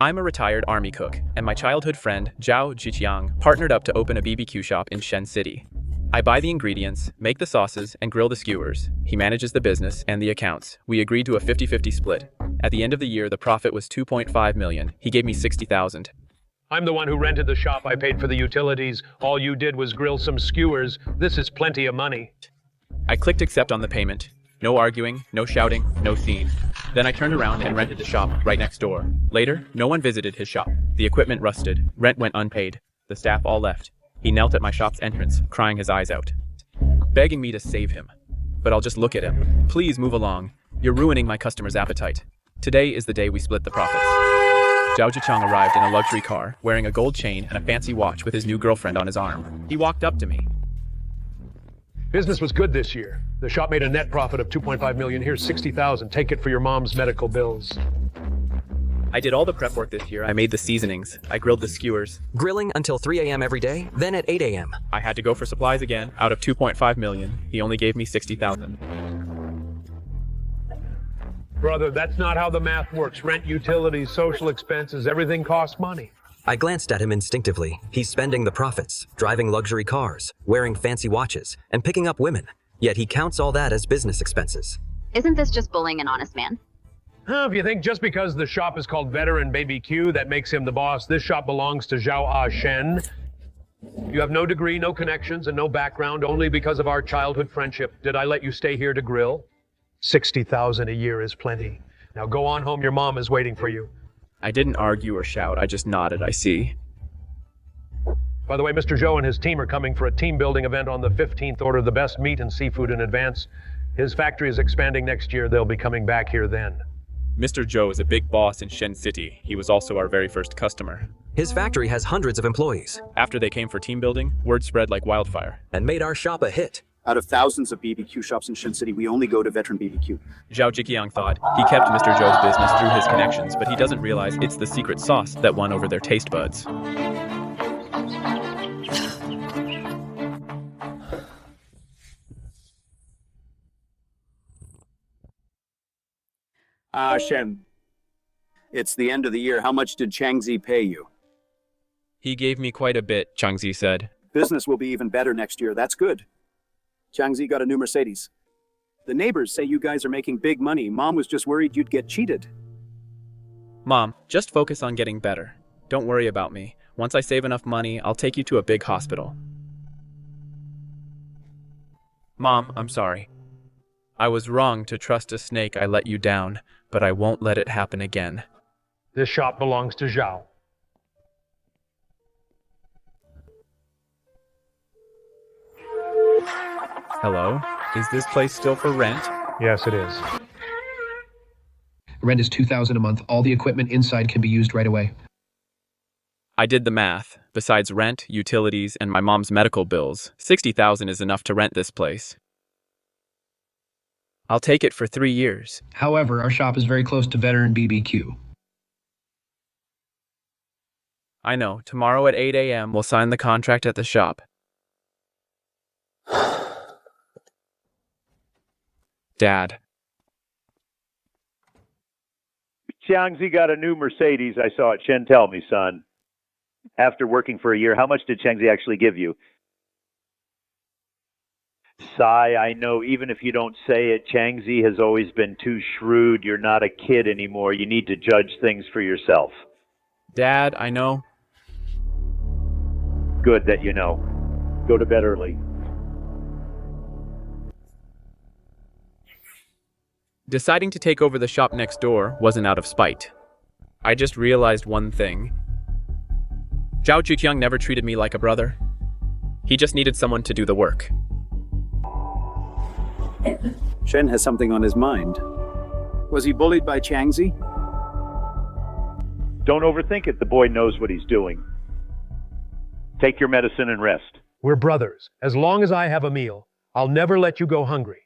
I'm a retired army cook, and my childhood friend, Zhao Jiqiang, partnered up to open a BBQ shop in Shen City. I buy the ingredients, make the sauces, and grill the skewers. He manages the business and the accounts. We agreed to a 50-50 split. At the end of the year, the profit was 2.5 million. He gave me 60,000. I'm the one who rented the shop. I paid for the utilities. All you did was grill some skewers. This is plenty of money. I clicked accept on the payment. No arguing, no shouting, no scene. Then I turned around and rented the shop right next door. Later, no one visited his shop. The equipment rusted. Rent went unpaid. The staff all left. He knelt at my shop's entrance, crying his eyes out, begging me to save him. But I'll just look at him. Please move along. You're ruining my customers' appetite. Today is the day we split the profits. Zhao Jiqiang arrived in a luxury car, wearing a gold chain and a fancy watch with his new girlfriend on his arm. He walked up to me. Business was good this year. The shop made a net profit of 2.5 million. Here's 60,000. Take it for your mom's medical bills. I did all the prep work this year. I made the seasonings. I grilled the skewers. Grilling until 3 a.m. every day, then at 8 a.m. I had to go for supplies again. Out of 2.5 million, he only gave me 60,000. Brother, that's not how the math works. Rent, utilities, social expenses, everything costs money. I glanced at him instinctively. He's spending the profits, driving luxury cars, wearing fancy watches, and picking up women. Yet he counts all that as business expenses. Isn't this just bullying an honest man? If you think just because the shop is called Veteran BBQ, that makes him the boss, this shop belongs to Zhao Shen. You have no degree, no connections, and no background, only because of our childhood friendship. Did I let you stay here to grill? 60,000 a year is plenty. Now go on home, your mom is waiting for you. I didn't argue or shout, I just nodded, I see. By the way, Mr. Zhou and his team are coming for a team building event on the 15th. Order the best meat and seafood in advance. His factory is expanding next year. They'll be coming back here then. Mr. Zhou is a big boss in Shen City. He was also our very first customer. His factory has hundreds of employees. After they came for team building, word spread like wildfire. And made our shop a hit. Out of thousands of BBQ shops in Shen City, we only go to Veteran BBQ. Zhao Jiqiang thought he kept Mr. Zhou's business through his connections, but he doesn't realize it's the secret sauce that won over their taste buds. Shen. It's the end of the year. How much did Changzi pay you? He gave me quite a bit, Changzi said. Business will be even better next year. That's good. Changzi got a new Mercedes. The neighbors say you guys are making big money. Mom was just worried you'd get cheated. Mom, just focus on getting better. Don't worry about me. Once I save enough money, I'll take you to a big hospital. Mom, I'm sorry. I was wrong to trust a snake. I let you down, but I won't let it happen again. This shop belongs to Zhao. Hello? Is this place still for rent? Yes, it is. Rent is $2,000 a month. All the equipment inside can be used right away. I did the math. Besides rent, utilities, and my mom's medical bills, 60,000 is enough to rent this place. I'll take it for 3 years. However, our shop is very close to Veteran BBQ. I know. Tomorrow at 8 a.m. we'll sign the contract at the shop. Dad. Changzi got a new Mercedes. I saw it. Shen, tell me, son. After working for a year, how much did Changzi actually give you? Sai, I know even if you don't say it, Changzi has always been too shrewd. You're not a kid anymore. You need to judge things for yourself. Dad, I know. Good that you know. Go to bed early. Deciding to take over the shop next door wasn't out of spite. I just realized one thing. Zhao Jiqiang never treated me like a brother. He just needed someone to do the work. Shen has something on his mind. Was he bullied by Changzi? Don't overthink it. The boy knows what he's doing. Take your medicine and rest. We're brothers. As long as I have a meal, I'll never let you go hungry.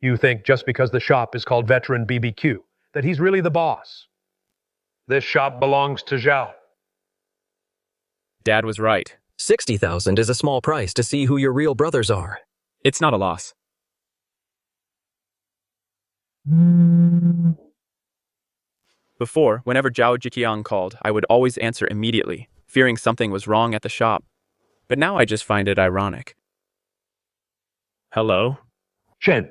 You think just because the shop is called Veteran BBQ, that he's really the boss. This shop belongs to Zhao. Dad was right. 60,000 is a small price to see who your real brothers are. It's not a loss. Before, whenever Zhao Jiqiang called, I would always answer immediately, fearing something was wrong at the shop. But now I just find it ironic. Hello? Shen,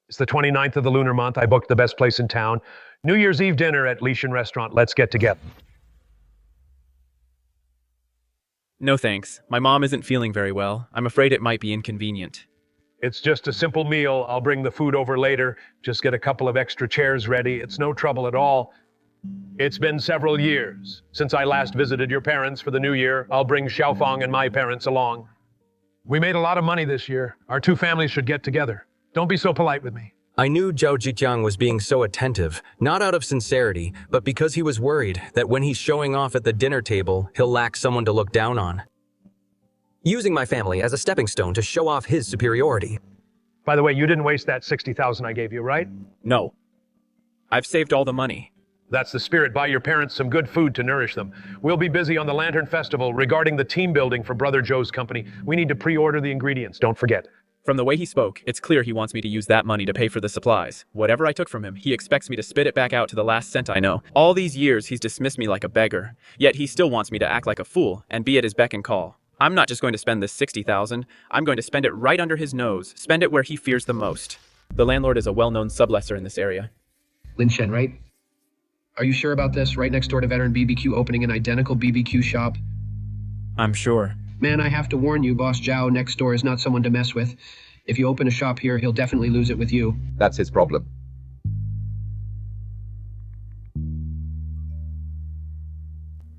it's the 29th of the lunar month. I booked the best place in town. New Year's Eve dinner at Lishan Restaurant. Let's get together. No thanks. My mom isn't feeling very well. I'm afraid it might be inconvenient. It's just a simple meal. I'll bring the food over later. Just get a couple of extra chairs ready. It's no trouble at all. It's been several years since I last visited your parents for the new year. I'll bring Xiaofang and my parents along. We made a lot of money this year. Our two families should get together. Don't be so polite with me. I knew Zhao Jiqiang was being so attentive, not out of sincerity, but because he was worried that when he's showing off at the dinner table, he'll lack someone to look down on. Using my family as a stepping stone to show off his superiority. By the way, you didn't waste that 60,000 I gave you, right? No. I've saved all the money. That's the spirit. Buy your parents some good food to nourish them. We'll be busy on the Lantern Festival regarding the team building for Brother Joe's company. We need to pre-order the ingredients, don't forget. From the way he spoke, it's clear he wants me to use that money to pay for the supplies. Whatever I took from him, he expects me to spit it back out to the last cent I know. All these years, he's dismissed me like a beggar. Yet he still wants me to act like a fool and be at his beck and call. I'm not just going to spend this 60,000. I'm going to spend it right under his nose. Spend it where he fears the most. The landlord is a well-known sublessor in this area. Lin Shen, right? Are you sure about this? Right next door to Veteran BBQ opening an identical BBQ shop? I'm sure. Man, I have to warn you, Boss Zhao next door is not someone to mess with. If you open a shop here, he'll definitely lose it with you. That's his problem.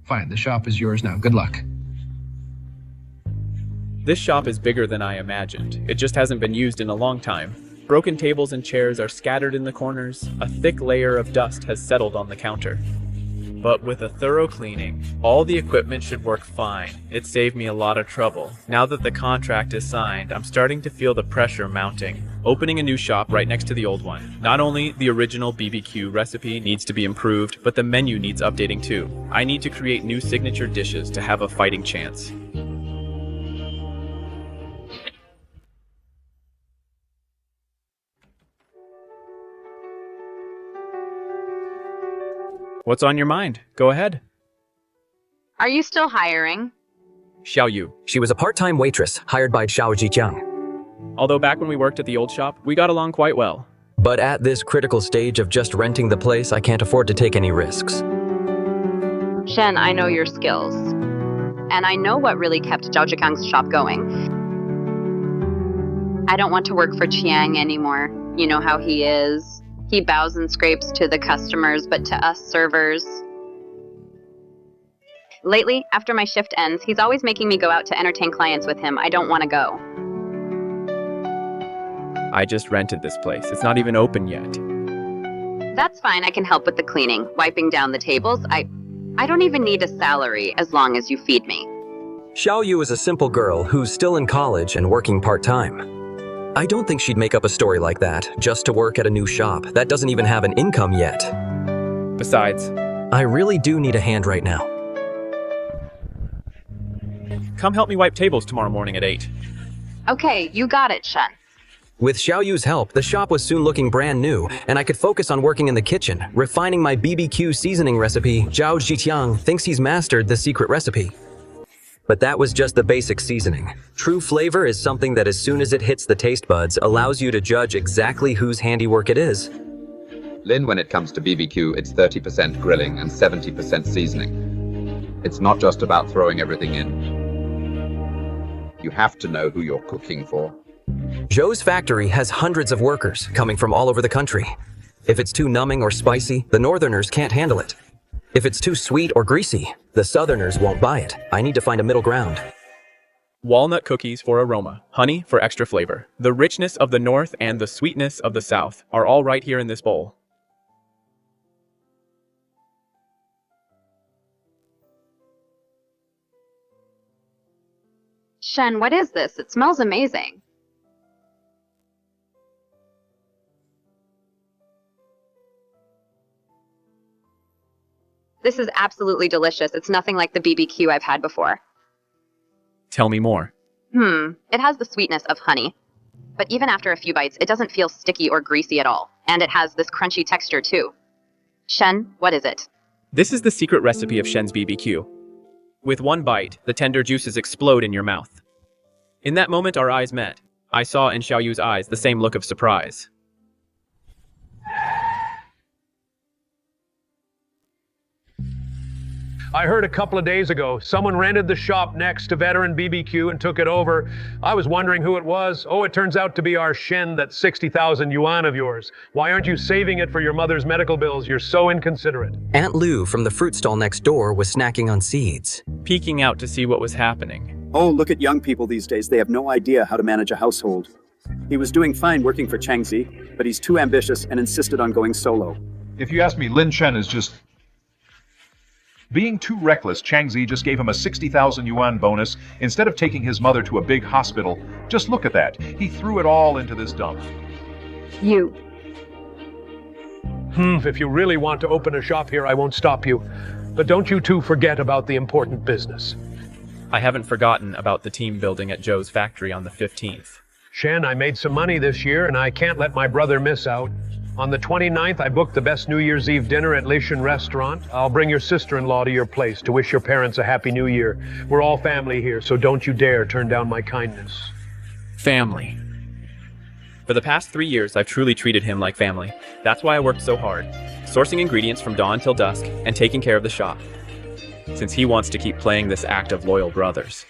Fine, the shop is yours now. Good luck. This shop is bigger than I imagined. It just hasn't been used in a long time. Broken tables and chairs are scattered in the corners. A thick layer of dust has settled on the counter. But with a thorough cleaning, all the equipment should work fine. It saved me a lot of trouble. Now that the contract is signed, I'm starting to feel the pressure mounting. Opening a new shop right next to the old one. Not only the original BBQ recipe needs to be improved, but the menu needs updating too. I need to create new signature dishes to have a fighting chance. What's on your mind? Go ahead. Are you still hiring? Xiao Yu. She was a part-time waitress hired by Zhao Jiqiang. Although back when we worked at the old shop, we got along quite well. But at this critical stage of just renting the place, I can't afford to take any risks. Shen, I know your skills. And I know what really kept Zhao Zhiqiang's shop going. I don't want to work for Chiang anymore. You know how he is. He bows and scrapes to the customers, but to us servers. Lately, after my shift ends, he's always making me go out to entertain clients with him. I don't want to go. I just rented this place. It's not even open yet. That's fine. I can help with the cleaning, wiping down the tables. I don't even need a salary as long as you feed me. Xiao Yu is a simple girl who's still in college and working part-time. I don't think she'd make up a story like that just to work at a new shop that doesn't even have an income yet. Besides, I really do need a hand right now. come help me wipe tables tomorrow morning at 8. Okay, you got it, Shen. With Xiao Yu's help, the shop was soon looking brand new, and I could focus on working in the kitchen, refining my BBQ seasoning recipe. Zhao Jiqiang thinks he's mastered the secret recipe. But that was just the basic seasoning. True flavor is something that as soon as it hits the taste buds, allows you to judge exactly whose handiwork it is. Lin, when it comes to BBQ, it's 30% grilling and 70% seasoning. It's not just about throwing everything in. You have to know who you're cooking for. Zhou's factory has hundreds of workers coming from all over the country. If it's too numbing or spicy, the northerners can't handle it. If it's too sweet or greasy, the southerners won't buy it. I need to find a middle ground. Walnut cookies for aroma, honey for extra flavor. The richness of the north and the sweetness of the south are all right here in this bowl. Shen, what is this? It smells amazing. This is absolutely delicious. It's nothing like the BBQ I've had before. Tell me more. It has the sweetness of honey. But even after a few bites, it doesn't feel sticky or greasy at all. And it has this crunchy texture too. Shen, what is it? This is the secret recipe of Shen's BBQ. With one bite, the tender juices explode in your mouth. In that moment, our eyes met. I saw in Xiaoyu's eyes the same look of surprise. I heard a couple of days ago, someone rented the shop next to Veteran BBQ and took it over. I was wondering who it was. Oh, it turns out to be our Shen, that 60,000 yuan of yours. Why aren't you saving it for your mother's medical bills? You're so inconsiderate. Aunt Lou from the fruit stall next door was snacking on seeds. Peeking out to see what was happening. Oh, look at young people these days. They have no idea how to manage a household. He was doing fine working for Changzi, but he's too ambitious and insisted on going solo. If you ask me, Lin Shen is just being too reckless. Changzi just gave him a 60,000 yuan bonus instead of taking his mother to a big hospital. Just look at that. He threw it all into this dump. You. If you really want to open a shop here, I won't stop you. But don't you two forget about the important business. I haven't forgotten about the team building at Joe's factory on the 15th. Shen, I made some money this year, and I can't let my brother miss out. On the 29th, I booked the best New Year's Eve dinner at Leonard restaurant. I'll bring your sister-in-law to your place to wish your parents a happy new year. We're all family here, so don't you dare turn down my kindness. Family. For the past 3 years, I've truly treated him like family. That's why I worked so hard, sourcing ingredients from dawn till dusk and taking care of the shop. Since he wants to keep playing this act of loyal brothers,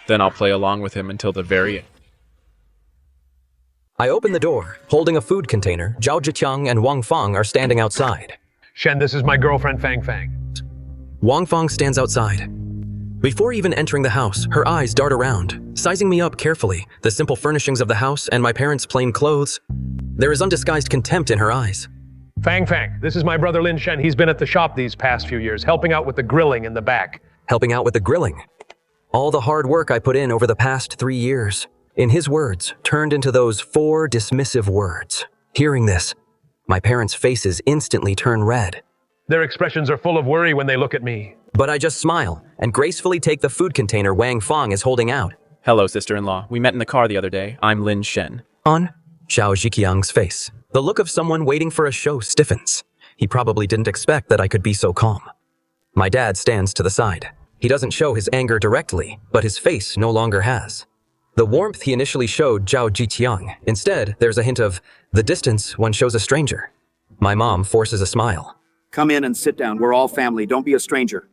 then I'll play along with him until the very end. I open the door, holding a food container. Zhao Zhiqiang and Wang Feng are standing outside. Shen, this is my girlfriend, Fang Fang. Wang Feng stands outside. Before even entering the house, her eyes dart around, sizing me up carefully, the simple furnishings of the house and my parents' plain clothes. There is undisguised contempt in her eyes. Fang Fang, this is my brother Lin Shen. He's been at the shop these past few years, helping out with the grilling in the back. Helping out with the grilling. All the hard work I put in over the past 3 years, in his words, turned into those 4 dismissive words. Hearing this, my parents' faces instantly turn red. Their expressions are full of worry when they look at me. But I just smile and gracefully take the food container Wang Feng is holding out. Hello, sister-in-law. We met in the car the other day. I'm Lin Shen. On Xiao Zhiqiang's face, the look of someone waiting for a show stiffens. He probably didn't expect that I could be so calm. My dad stands to the side. He doesn't show his anger directly, but his face no longer has the warmth he initially showed Zhao Zhiqiang. Instead, there's a hint of the distance one shows a stranger. My mom forces a smile. Come in and sit down. We're all family. Don't be a stranger.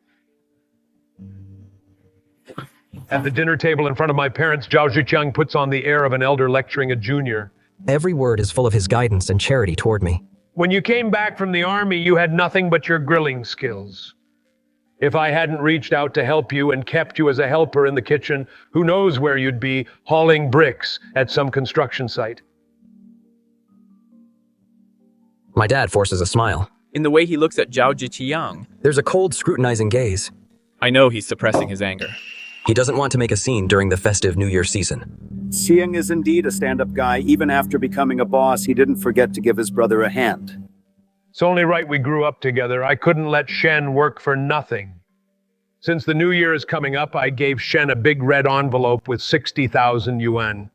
At the dinner table in front of my parents, Zhao Zhiqiang puts on the air of an elder lecturing a junior. Every word is full of his guidance and charity toward me. When you came back from the army, you had nothing but your grilling skills. If I hadn't reached out to help you and kept you as a helper in the kitchen, who knows where you'd be, hauling bricks at some construction site. My dad forces a smile. In the way he looks at Zhao Zhiqiang, There's a cold, scrutinizing gaze. I know he's suppressing his anger. He doesn't want to make a scene during the festive New Year season. Xiang is indeed a stand-up guy. Even after becoming a boss, he didn't forget to give his brother a hand. It's only right we grew up together. I couldn't let Shen work for nothing. Since the new year is coming up, I gave Shen a big red envelope with 60,000 yuan.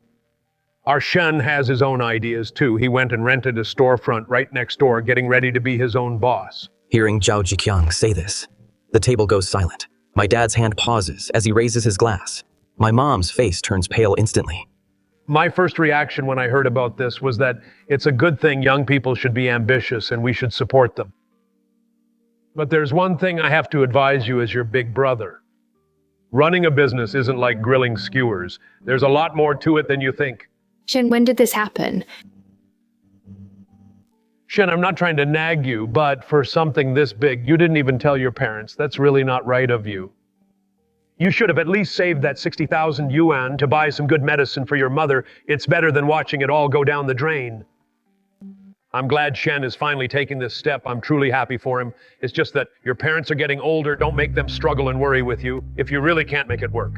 Our Shen has his own ideas too. He went and rented a storefront right next door, getting ready to be his own boss. Hearing Zhao Zhiqiang say this, the table goes silent. My dad's hand pauses as he raises his glass. My mom's face turns pale instantly. My first reaction when I heard about this was that it's a good thing young people should be ambitious and we should support them. But there's one thing I have to advise you as your big brother. Running a business isn't like grilling skewers. There's a lot more to it than you think. Shen, when did this happen? Shen, I'm not trying to nag you, but for something this big, you didn't even tell your parents. That's really not right of you. You should have at least saved that 60,000 yuan to buy some good medicine for your mother. It's better than watching it all go down the drain. I'm glad Shen is finally taking this step. I'm truly happy for him. It's just that your parents are getting older. Don't make them struggle and worry with you if you really can't make it work.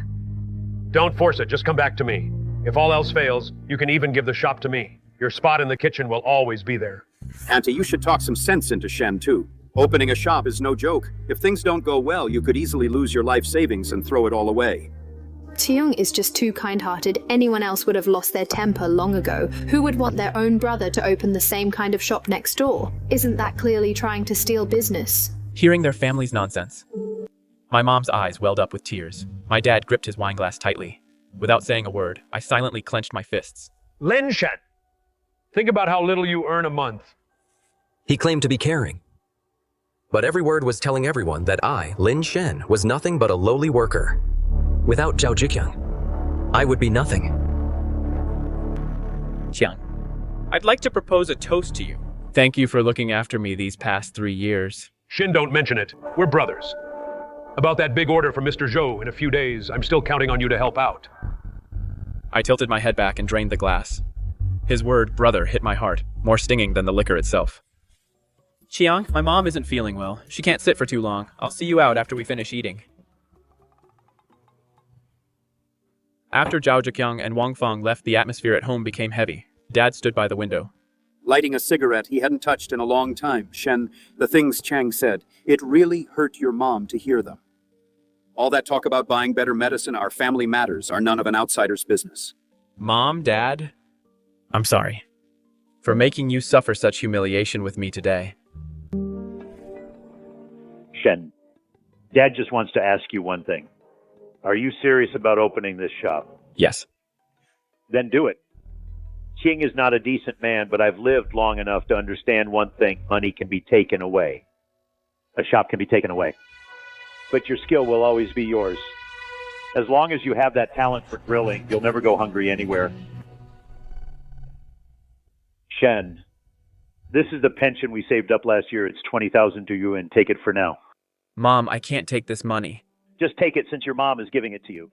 Don't force it. Just come back to me. If all else fails, you can even give the shop to me. Your spot in the kitchen will always be there. Auntie, you should talk some sense into Shen, too. Opening a shop is no joke. If things don't go well, you could easily lose your life savings and throw it all away. Tiyoung is just too kind-hearted. Anyone else would have lost their temper long ago. Who would want their own brother to open the same kind of shop next door? Isn't that clearly trying to steal business? Hearing their family's nonsense, my mom's eyes welled up with tears. My dad gripped his wine glass tightly. Without saying a word, I silently clenched my fists. Lin Shen, think about how little you earn a month. He claimed to be caring. But every word was telling everyone that I, Lin Shen, was nothing but a lowly worker. Without Zhao Jikyang, I would be nothing. Qiang, I'd like to propose a toast to you. Thank you for looking after me these past 3 years. Shin, don't mention it. We're brothers. About that big order from Mr. Zhou in a few days, I'm still counting on you to help out. I tilted my head back and drained the glass. His word, brother, hit my heart, more stinging than the liquor itself. Qiang, my mom isn't feeling well. She can't sit for too long. I'll see you out after we finish eating. After Zhao Jikyang and Wang Feng left, the atmosphere at home became heavy. Dad stood by the window. Lighting a cigarette he hadn't touched in a long time. Shen, the things Chang said, it really hurt your mom to hear them. All that talk about buying better medicine, our family matters, are none of an outsider's business. Mom, Dad, I'm sorry for making you suffer such humiliation with me today. Shen, Dad just wants to ask you one thing. Are you serious about opening this shop? Yes. Then do it. King is not a decent man, but I've lived long enough to understand one thing: money can be taken away. A shop can be taken away. But your skill will always be yours. As long as you have that talent for grilling, you'll never go hungry anywhere. Shen, this is the pension we saved up last year. It's 20,000 to you, and take it for now. Mom, I can't take this money. Just take it since your mom is giving it to you.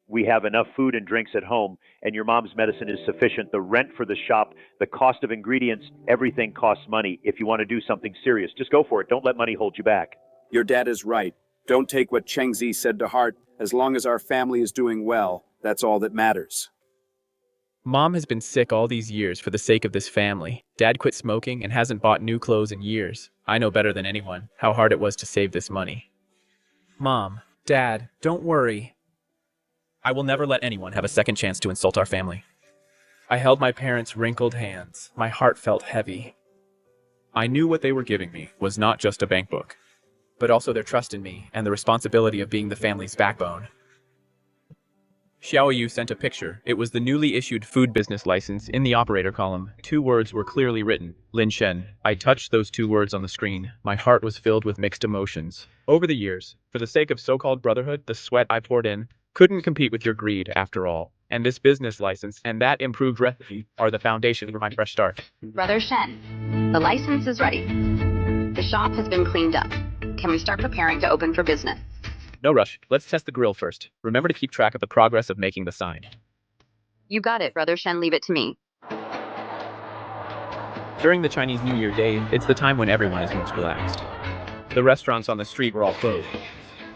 We have enough food and drinks at home, and your mom's medicine is sufficient. The rent for the shop, the cost of ingredients, everything costs money. If you want to do something serious, just go for it. Don't let money hold you back. Your dad is right. Don't take what Cheng Zi said to heart. As long as our family is doing well, that's all that matters. Mom has been sick all these years for the sake of this family. Dad quit smoking and hasn't bought new clothes in years. I know better than anyone how hard it was to save this money. Mom, Dad, don't worry. I will never let anyone have a second chance to insult our family. I held my parents' wrinkled hands. My heart felt heavy. I knew what they were giving me was not just a bank book, but also their trust in me and the responsibility of being the family's backbone. Xiao Yu sent a picture. It was the newly issued food business license. In the operator column, 2 words were clearly written: Lin Shen. I touched those 2 words on the screen. My heart was filled with mixed emotions. Over the years, for the sake of so-called brotherhood, the sweat I poured in couldn't compete with your greed after all. And this business license and that improved recipe are the foundation for my fresh start. Brother Shen, the license is ready. The shop has been cleaned up. Can we start preparing to open for business? No rush. Let's test the grill first. Remember to keep track of the progress of making the sign. You got it, Brother Shen. Leave it to me. During the Chinese New Year day, it's the time when everyone is most relaxed. The restaurants on the street were all closed.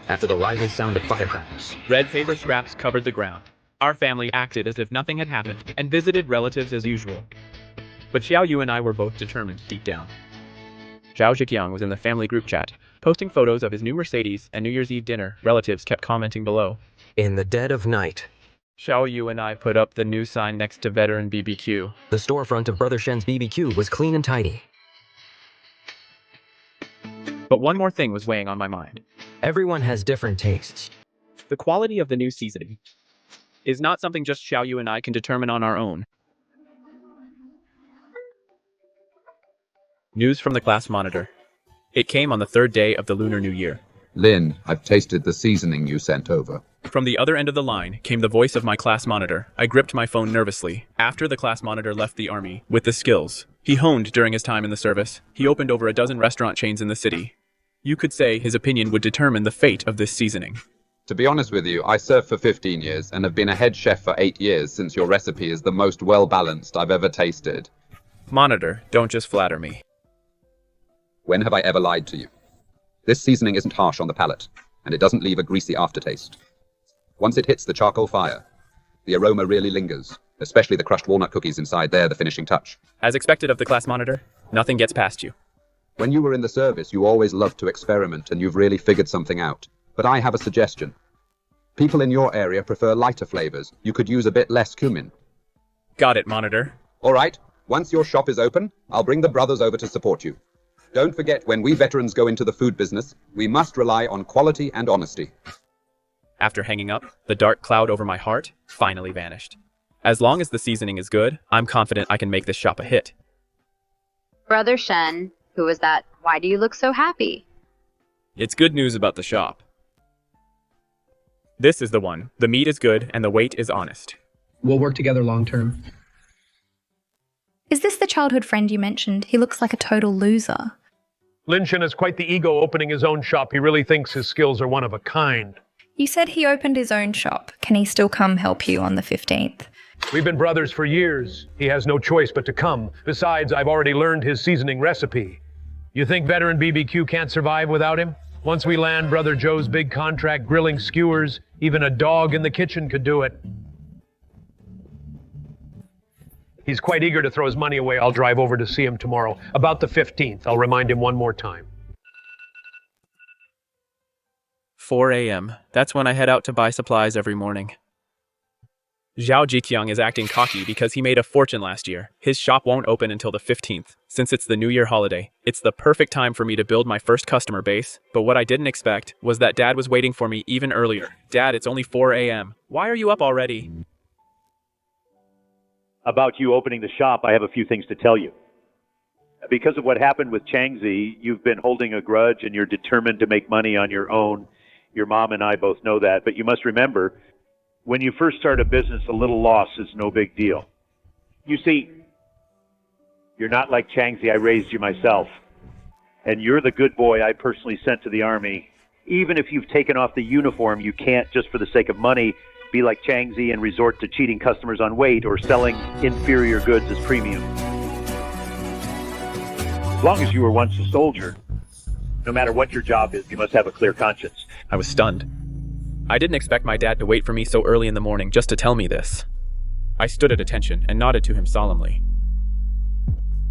After the lively sound of firecrackers, Red paper scraps covered the ground. Our family acted as if nothing had happened and visited relatives as usual. But Xiao Yu and I were both determined deep down. Zhao Jikyang was in the family group chat, posting photos of his new Mercedes and New Year's Eve dinner. Relatives kept commenting below. in the dead of night, Xiao Yu and I put up the new sign next to Veteran BBQ. the storefront of Brother Shen's BBQ was clean and tidy. But one more thing was weighing on my mind. Everyone has different tastes. The quality of the new seasoning is not something just Xiao Yu and I can determine on our own. News from the class monitor. It came on the 3rd day of the Lunar New Year. Lin, I've tasted the seasoning you sent over. From the other end of the line came the voice of my class monitor. I gripped my phone nervously. After the class monitor left the army, with the skills he honed during his time in the service, he opened over a dozen restaurant chains in the city. You could say his opinion would determine the fate of this seasoning. To be honest with you, I served for 15 years and have been a head chef for 8 years since your recipe is the most well-balanced I've ever tasted. Monitor, don't just flatter me. When have I ever lied to you? This seasoning isn't harsh on the palate, and it doesn't leave a greasy aftertaste. Once it hits the charcoal fire, the aroma really lingers, especially the crushed walnut cookies inside there, the finishing touch. As expected of the class monitor, nothing gets past you. When you were in the service, you always loved to experiment, and you've really figured something out. But I have a suggestion. People in your area prefer lighter flavors. You could use a bit less cumin. Got it, monitor. All right, once your shop is open, I'll bring the brothers over to support you. Don't forget, when we veterans go into the food business, we must rely on quality and honesty. After hanging up, the dark cloud over my heart finally vanished. As long as the seasoning is good, I'm confident I can make this shop a hit. Brother Shen, who was that? Why do you look so happy? It's good news about the shop. This is the one. The meat is good and the weight is honest. We'll work together long term. Is this the childhood friend you mentioned? He looks like a total loser. Lin Shen has quite the ego opening his own shop. He really thinks his skills are one of a kind. You said he opened his own shop. Can he still come help you on the 15th? We've been brothers for years. He has no choice but to come. Besides, I've already learned his seasoning recipe. You think veteran BBQ can't survive without him? Once we land Brother Joe's big contract grilling skewers, even a dog in the kitchen could do it. He's quite eager to throw his money away. I'll drive over to see him tomorrow. About the 15th. I'll remind him one more time. 4 a.m. That's when I head out to buy supplies every morning. Zhao Jiqiang is acting cocky because he made a fortune last year. His shop won't open until the 15th. Since it's the New Year holiday, it's the perfect time for me to build my first customer base. But what I didn't expect was that Dad was waiting for me even earlier. Dad, it's only 4 a.m. Why are you up already? About you opening the shop, I have a few things to tell you. Because of what happened with Changzi, you've been holding a grudge and you're determined to make money on your own. Your mom and I both know that, but you must remember, when you first start a business, a little loss is no big deal. You see, you're not like Changzi. I raised you myself. And you're the good boy I personally sent to the army. Even if you've taken off the uniform, you can't, just for the sake of money, be like Changzi and resort to cheating customers on weight or selling inferior goods as premium. As long as you were once a soldier, no matter what your job is, you must have a clear conscience. I was stunned. I didn't expect my dad to wait for me so early in the morning just to tell me this. I stood at attention and nodded to him solemnly.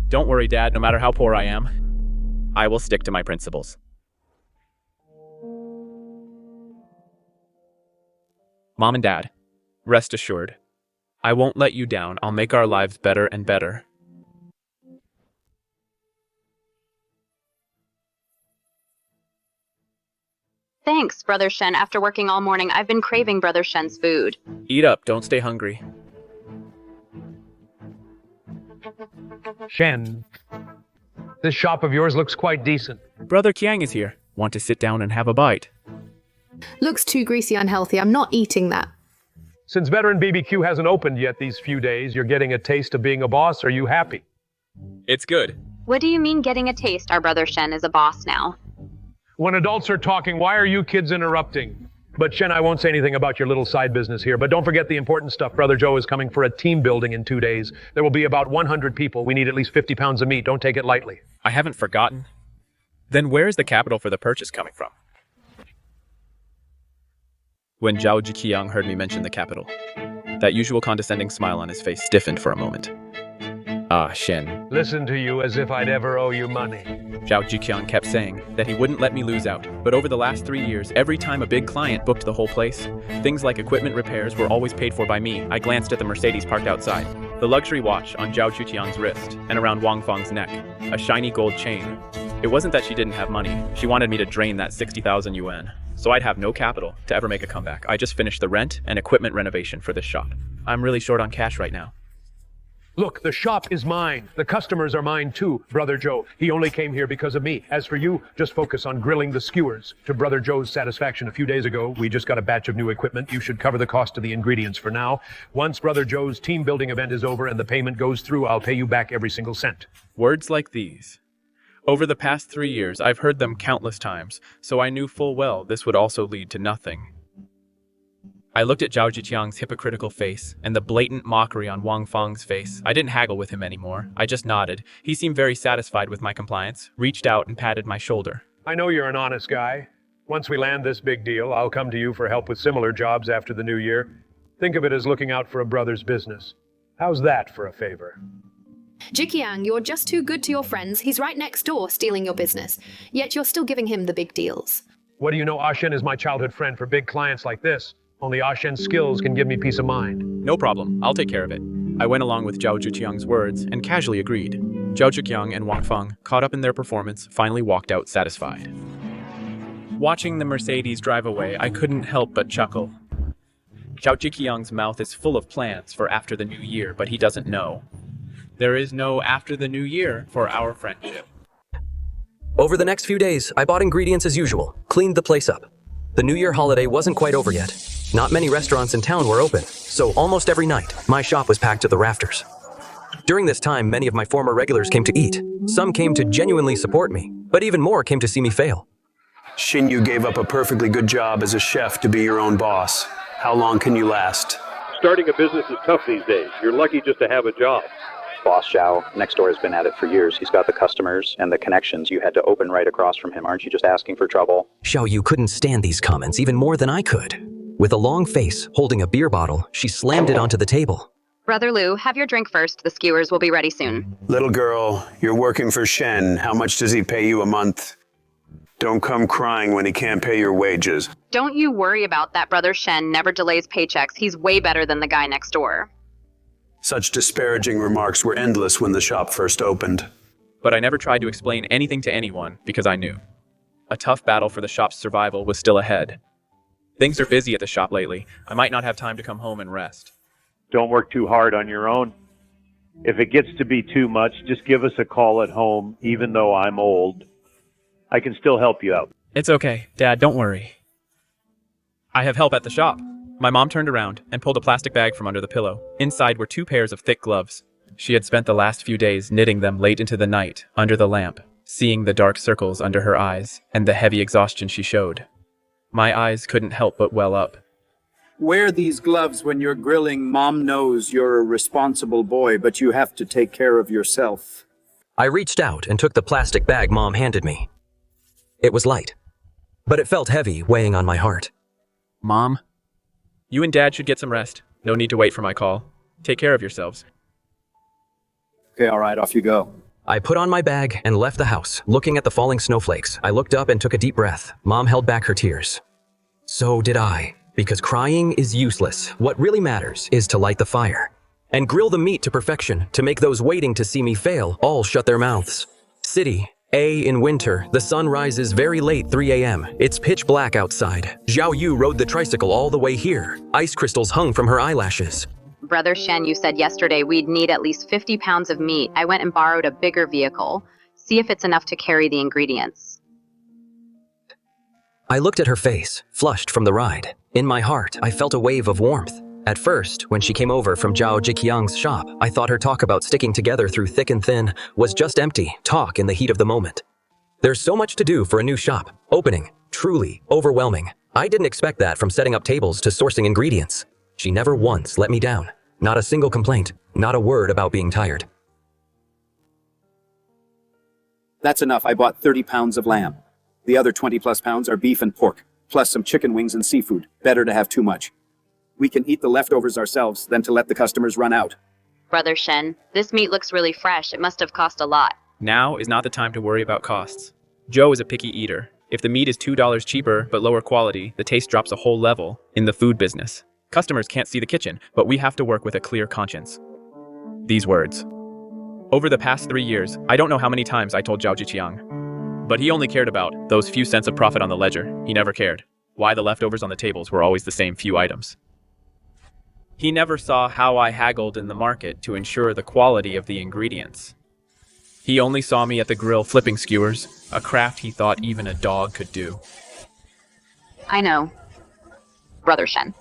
Don't worry, Dad, no matter how poor I am, I will stick to my principles. Mom and Dad, rest assured, I won't let you down. I'll make our lives better and better. Thanks, Brother Shen. After working all morning, I've been craving Brother Shen's food. Eat up, don't stay hungry. Shen, this shop of yours looks quite decent. Brother Qiang is here. Want to sit down and have a bite? Looks too greasy unhealthy. I'm not eating that. Since veteran BBQ hasn't opened yet these few days, you're getting a taste of being a boss. Are you happy? It's good. What do you mean getting a taste? Our Brother Shen is a boss now. When adults are talking, why are you kids interrupting? But Shen, I won't say anything about your little side business here, but don't forget the important stuff. Brother Joe is coming for a team building in 2 days. There will be about 100 people. We need at least 50 pounds of meat. Don't take it lightly. I haven't forgotten. Then where is the capital for the purchase coming from? When Zhao Jiqiang heard me mention the capital, that usual condescending smile on his face stiffened for a moment. Ah, Shen. Listen to you as if I'd ever owe you money. Zhao Jiqiang kept saying that he wouldn't let me lose out, but over the last 3 years, every time a big client booked the whole place, things like equipment repairs were always paid for by me. I glanced at the Mercedes parked outside, the luxury watch on Zhao Jiqiang's wrist, and around Wang Feng's neck, a shiny gold chain. It wasn't that she didn't have money. She wanted me to drain that 60,000 yuan, so I'd have no capital to ever make a comeback. I just finished the rent and equipment renovation for this shop. I'm really short on cash right now. Look, the shop is mine. The customers are mine too, Brother Joe. He only came here because of me. As for you, just focus on grilling the skewers. To Brother Joe's satisfaction, a few days ago, we just got a batch of new equipment. You should cover the cost of the ingredients for now. Once Brother Joe's team building event is over and the payment goes through, I'll pay you back every single cent. Words like these. Over the past 3 years, I've heard them countless times, so I knew full well this would also lead to nothing. I looked at Zhao Jiqiang's hypocritical face and the blatant mockery on Wang Feng's face. I didn't haggle with him anymore. I just nodded. He seemed very satisfied with my compliance, reached out and patted my shoulder. I know you're an honest guy. Once we land this big deal, I'll come to you for help with similar jobs after the new year. Think of it as looking out for a brother's business. How's that for a favor? Jiqiang, you're just too good to your friends. He's right next door stealing your business, yet you're still giving him the big deals. What do you know? Ashen is my childhood friend. For big clients like this, Only Ah Shen's skills can give me peace of mind. No problem, I'll take care of it. I went along with Zhao Zhiqiang's words and casually agreed. Zhao Zhiqiang and Wang Feng, caught up in their performance, finally walked out satisfied. Watching the Mercedes drive away, I couldn't help but chuckle. Zhao Zhiqiang's mouth is full of plans for after the new year, but he doesn't know. There is no after the new year for our friendship. Over the next few days, I bought ingredients as usual, cleaned the place up. The New Year holiday wasn't quite over yet. Not many restaurants in town were open, so almost every night, my shop was packed to the rafters. During this time, many of my former regulars came to eat. Some came to genuinely support me, but even more came to see me fail. Shinyu gave up a perfectly good job as a chef to be your own boss. How long can you last? Starting a business is tough these days. You're lucky just to have a job. Boss Zhao, next door has been at it for years. He's got the customers and the connections. You had to open right across from him. Aren't you just asking for trouble? Xiao Yu couldn't stand these comments even more than I could. With a long face, holding a beer bottle, she slammed it onto the table. Brother Liu, have your drink first. The skewers will be ready soon. Little girl, you're working for Shen. How much does he pay you a month? Don't come crying when he can't pay your wages. Don't you worry about that. Brother Shen never delays paychecks. He's way better than the guy next door. Such disparaging remarks were endless when the shop first opened. But I never tried to explain anything to anyone because I knew. A tough battle for the shop's survival was still ahead. Things are busy at the shop lately. I might not have time to come home and rest. Don't work too hard on your own. If it gets to be too much, just give us a call at home, even though I'm old. I can still help you out. It's okay, Dad, don't worry. I have help at the shop. My mom turned around and pulled a plastic bag from under the pillow. Inside were 2 pairs of thick gloves. She had spent the last few days knitting them late into the night, under the lamp, seeing the dark circles under her eyes and the heavy exhaustion she showed. My eyes couldn't help but well up. Wear these gloves when you're grilling. Mom knows you're a responsible boy, but you have to take care of yourself. I reached out and took the plastic bag Mom handed me. It was light, but it felt heavy, weighing on my heart. Mom, you and Dad should get some rest. No need to wait for my call. Take care of yourselves. Okay, all right, off you go. I put on my bag and left the house, looking at the falling snowflakes. I looked up and took a deep breath. Mom held back her tears. So did I, because crying is useless. What really matters is to light the fire and grill the meat to perfection to make those waiting to see me fail all shut their mouths. City A in winter, the sun rises very late 3 a.m. It's pitch black outside. Zhao Yu rode the tricycle all the way here. Ice crystals hung from her eyelashes. Brother Shen, you said yesterday we'd need at least 50 pounds of meat. I went and borrowed a bigger vehicle. See if it's enough to carry the ingredients. I looked at her face, flushed from the ride. In my heart, I felt a wave of warmth. At first, when she came over from Zhao Zhiqiang's shop, I thought her talk about sticking together through thick and thin was just empty talk in the heat of the moment. There's so much to do for a new shop. Opening. Truly overwhelming. I didn't expect that from setting up tables to sourcing ingredients. She never once let me down. Not a single complaint. Not a word about being tired. That's enough. I bought 30 pounds of lamb. The other 20 plus pounds are beef and pork, plus some chicken wings and seafood. Better to have too much. We can eat the leftovers ourselves than to let the customers run out. Brother Shen, this meat looks really fresh. It must have cost a lot. Now is not the time to worry about costs. Joe is a picky eater. If the meat is $2 cheaper but lower quality, the taste drops a whole level in the food business. Customers can't see the kitchen, but we have to work with a clear conscience. These words. Over the past 3 years, I don't know how many times I told Zhao Zhiqiang. But he only cared about those few cents of profit on the ledger. He never cared why the leftovers on the tables were always the same few items. He never saw how I haggled in the market to ensure the quality of the ingredients. He only saw me at the grill flipping skewers, a craft he thought even a dog could do. I know. Brother Shen.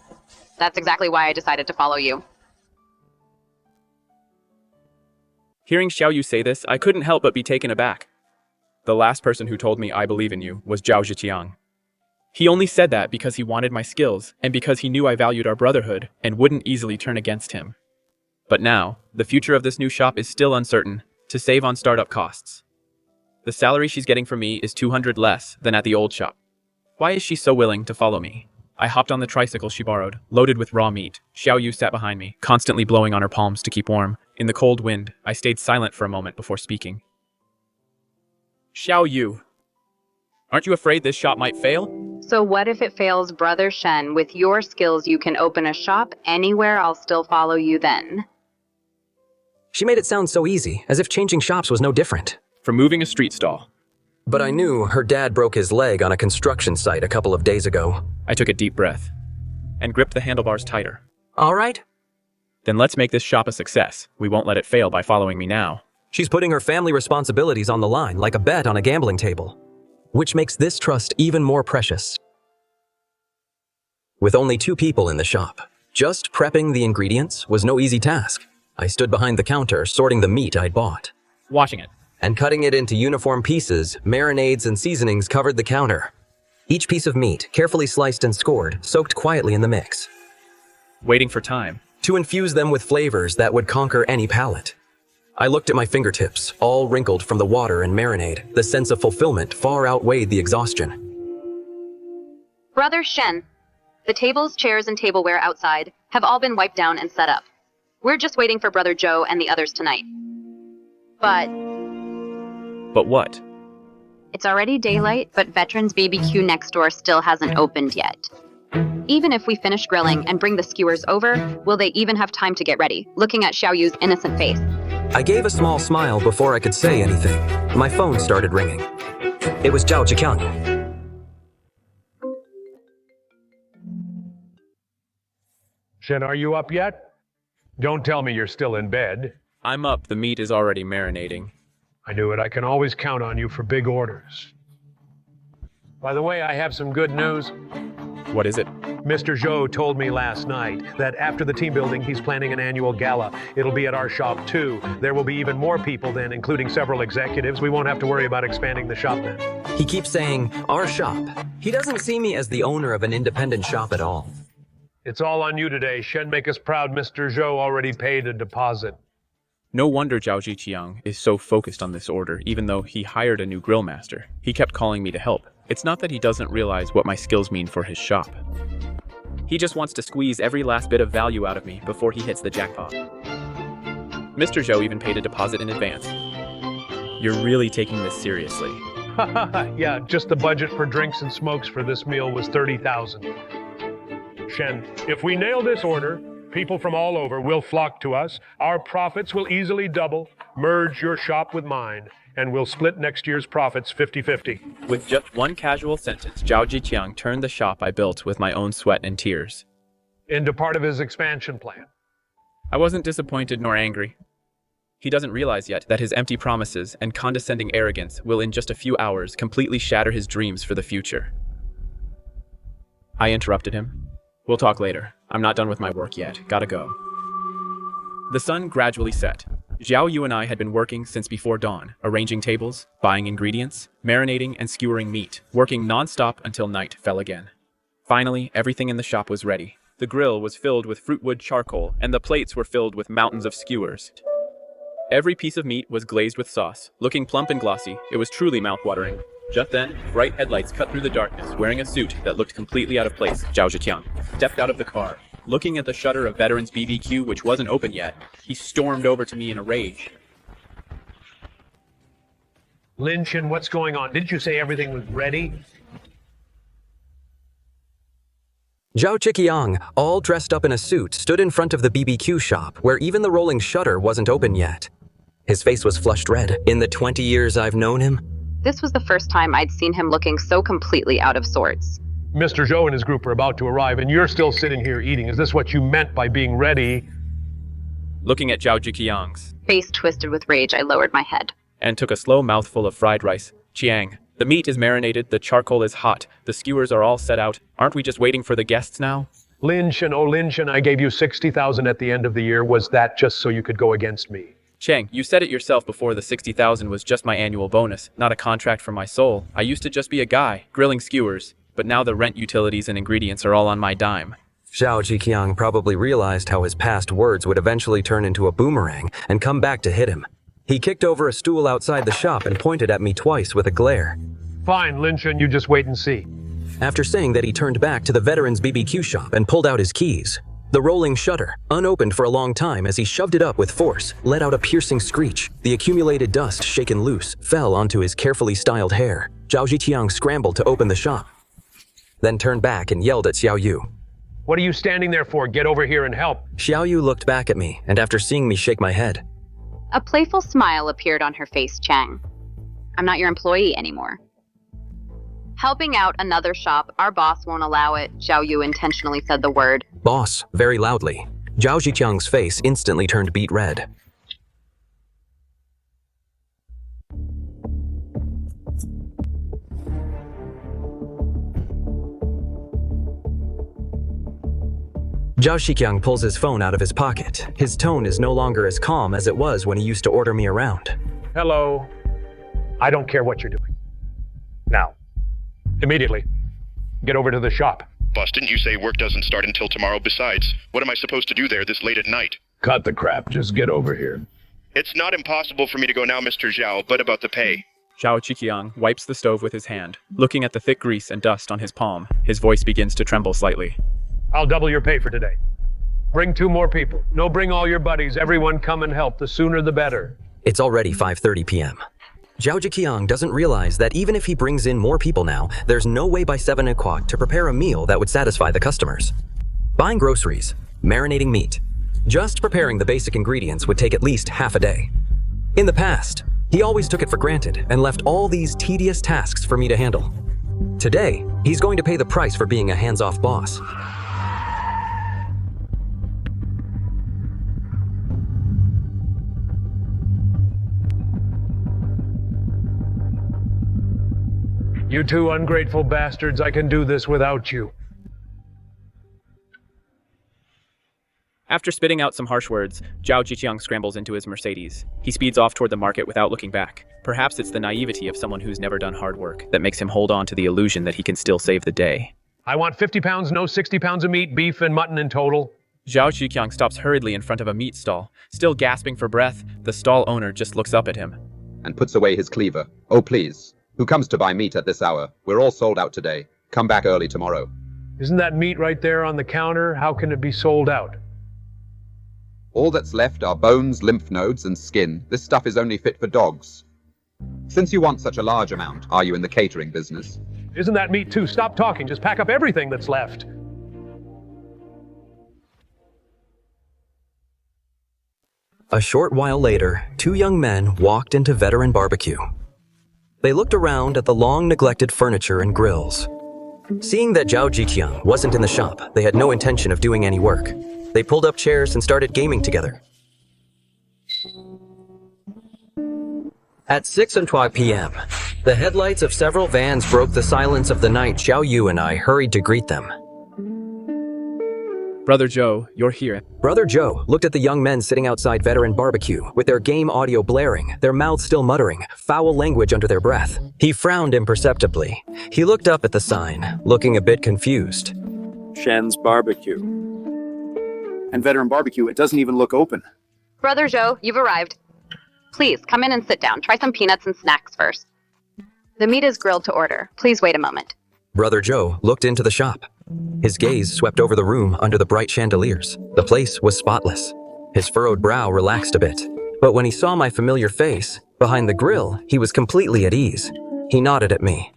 That's exactly why I decided to follow you. Hearing Xiao Yu say this, I couldn't help but be taken aback. The last person who told me I believe in you was Zhao Zhiqiang. He only said that because he wanted my skills and because he knew I valued our brotherhood and wouldn't easily turn against him. But now, the future of this new shop is still uncertain, to save on startup costs. The salary she's getting from me is 200 less than at the old shop. Why is she so willing to follow me? I hopped on the tricycle she borrowed, loaded with raw meat. Xiao Yu sat behind me, constantly blowing on her palms to keep warm. In the cold wind, I stayed silent for a moment before speaking. Xiao Yu, aren't you afraid this shop might fail? So what if it fails, Brother Shen? With your skills, you can open a shop anywhere. I'll still follow you then. She made it sound so easy, as if changing shops was no different. From moving a street stall. But I knew her dad broke his leg on a construction site a couple of days ago. I took a deep breath and gripped the handlebars tighter. All right. Then let's make this shop a success. We won't let it fail by following me now. She's putting her family responsibilities on the line like a bet on a gambling table, which makes this trust even more precious. With only 2 people in the shop, just prepping the ingredients was no easy task. I stood behind the counter, sorting the meat I'd bought. Washing it. And cutting it into uniform pieces, marinades and seasonings covered the counter. Each piece of meat, carefully sliced and scored, soaked quietly in the mix. Waiting for time. To infuse them with flavors that would conquer any palate. I looked at my fingertips, all wrinkled from the water and marinade. The sense of fulfillment far outweighed the exhaustion. Brother Shen, the tables, chairs, and tableware outside have all been wiped down and set up. We're just waiting for Brother Joe and the others tonight. But what? It's already daylight, but Veterans BBQ next door still hasn't opened yet. Even if we finish grilling and bring the skewers over, will they even have time to get ready? Looking at Xiaoyu's innocent face. I gave a small smile before I could say anything. My phone started ringing. It was Zhao Jiqiang. Shen, are you up yet? Don't tell me you're still in bed. I'm up. The meat is already marinating. I knew it. I can always count on you for big orders. By the way, I have some good news. What is it? Mr. Zhou told me last night that after the team building, he's planning an annual gala. It'll be at our shop too. There will be even more people then, including several executives. We won't have to worry about expanding the shop then. He keeps saying, our shop. He doesn't see me as the owner of an independent shop at all. It's all on you today. Shen, make us proud. Mr. Zhou already paid a deposit. No wonder Zhao Jiqiang is so focused on this order, even though he hired a new grill master. He kept calling me to help. It's not that he doesn't realize what my skills mean for his shop. He just wants to squeeze every last bit of value out of me before he hits the jackpot. Mr. Zhou even paid a deposit in advance. You're really taking this seriously. Yeah, just the budget for drinks and smokes for this meal was 30,000. Shen, if we nail this order, people from all over will flock to us. Our profits will easily double. Merge your shop with mine, and we'll split next year's profits 50-50. With just one casual sentence, Zhao Jiqiang turned the shop I built with my own sweat and tears into part of his expansion plan. I wasn't disappointed nor angry. He doesn't realize yet that his empty promises and condescending arrogance will in just a few hours completely shatter his dreams for the future. I interrupted him. We'll talk later. I'm not done with my work yet. Gotta go. The sun gradually set. Xiao Yu and I had been working since before dawn, arranging tables, buying ingredients, marinating and skewering meat, working non-stop until night fell again. Finally, everything in the shop was ready. The grill was filled with fruitwood charcoal, and the plates were filled with mountains of skewers. Every piece of meat was glazed with sauce. Looking plump and glossy, it was truly mouth-watering. Just then, bright headlights cut through the darkness, wearing a suit that looked completely out of place. Zhao Jiqiang stepped out of the car. Looking at the shutter of Veterans BBQ, which wasn't open yet, he stormed over to me in a rage. Lin Shen, what's going on? Didn't you say everything was ready? Zhao Jiqiang, all dressed up in a suit, stood in front of the BBQ shop, where even the rolling shutter wasn't open yet. His face was flushed red. In the 20 years I've known him, This was the first time I'd seen him looking so completely out of sorts. Mr. Zhou and his group are about to arrive, and you're still sitting here eating. Is this what you meant by being ready? Looking at Zhao Jiqiang's Face twisted with rage, I lowered my head. and took a slow mouthful of fried rice. Chiang, the meat is marinated, the charcoal is hot, the skewers are all set out. Aren't we just waiting for the guests now? Lin Shen, oh Lin Shen, I gave you 60,000 at the end of the year. Was that just so you could go against me? Chang, you said it yourself before. The 60,000 was just my annual bonus, not a contract for my soul. I used to just be a guy, grilling skewers, but now the rent, utilities, and ingredients are all on my dime. Zhao Jiqiang probably realized how his past words would eventually turn into a boomerang and come back to hit him. He kicked over a stool outside the shop and pointed at me twice with a glare. Fine, Lin Shen, you just wait and see. After saying that, he turned back to the Veterans BBQ shop and pulled out his keys. The rolling shutter, unopened for a long time as he shoved it up with force, let out a piercing screech. The accumulated dust, shaken loose, fell onto his carefully styled hair. Zhao Jiqiang scrambled to open the shop. then turned back and yelled at Xiao Yu. What are you standing there for? Get over here and help. Xiao Yu looked back at me, and after seeing me shake my head, A playful smile appeared on her face, Chang. I'm not your employee anymore. Helping out another shop, our boss won't allow it. Xiao Yu intentionally said the word "boss" very loudly. Zhao Ziqiang's face instantly turned beet red. Zhao Ziqiang pulls his phone out of his pocket. His tone is no longer as calm as it was when he used to order me around. Hello. I don't care what you're doing. Now, immediately, get over to the shop. Boss, didn't you say work doesn't start until tomorrow? Besides, what am I supposed to do there this late at night? Cut the crap. Just get over here. It's not impossible for me to go now, Mr. Zhao, but about the pay. Zhao Ziqiang wipes the stove with his hand. Looking at the thick grease and dust on his palm, his voice begins to tremble slightly. I'll double your pay for today. Bring 2 more people. No, bring all your buddies. Everyone come and help. The sooner the better. It's already 5:30 p.m. Zhao Ziqiang doesn't realize that even if he brings in more people now, there's no way by 7 o'clock to prepare a meal that would satisfy the customers. Buying groceries, marinating meat, just preparing the basic ingredients would take at least half a day. In the past, he always took it for granted and left all these tedious tasks for me to handle. Today, he's going to pay the price for being a hands-off boss. You 2 ungrateful bastards, I can do this without you. After spitting out some harsh words, Zhao Ziqiang scrambles into his Mercedes. He speeds off toward the market without looking back. Perhaps it's the naivety of someone who's never done hard work that makes him hold on to the illusion that he can still save the day. I want 50 pounds, no 60 pounds of meat, beef and mutton in total. Zhao Ziqiang stops hurriedly in front of a meat stall. Still gasping for breath, the stall owner just looks up at him. And puts away his cleaver. Oh, please. Who comes to buy meat at this hour? We're all sold out today. Come back early tomorrow. Isn't that meat right there on the counter? How can it be sold out? All that's left are bones, lymph nodes, and skin. This stuff is only fit for dogs. Since you want such a large amount, are you in the catering business? Isn't that meat too? Stop talking. Just pack up everything that's left. A short while later, 2 young men walked into Veteran BBQ. They looked around at the long-neglected furniture and grills. Seeing that Zhao Ziqiang wasn't in the shop, they had no intention of doing any work. They pulled up chairs and started gaming together. At 6:12 p.m., the headlights of several vans broke the silence of the night. Xiao Yu and I hurried to greet them. Brother Joe, you're here. Brother Joe looked at the young men sitting outside Veteran BBQ, with their game audio blaring, their mouths still muttering, foul language under their breath. He frowned imperceptibly. He looked up at the sign, looking a bit confused. Shen's barbecue. And Veteran Barbecue, it doesn't even look open. Brother Joe, you've arrived. Please, come in and sit down. Try some peanuts and snacks first. The meat is grilled to order. Please wait a moment. Brother Joe looked into the shop. His gaze swept over the room under the bright chandeliers. The place was spotless. His furrowed brow relaxed a bit. But when he saw my familiar face, behind the grill, he was completely at ease. He nodded at me.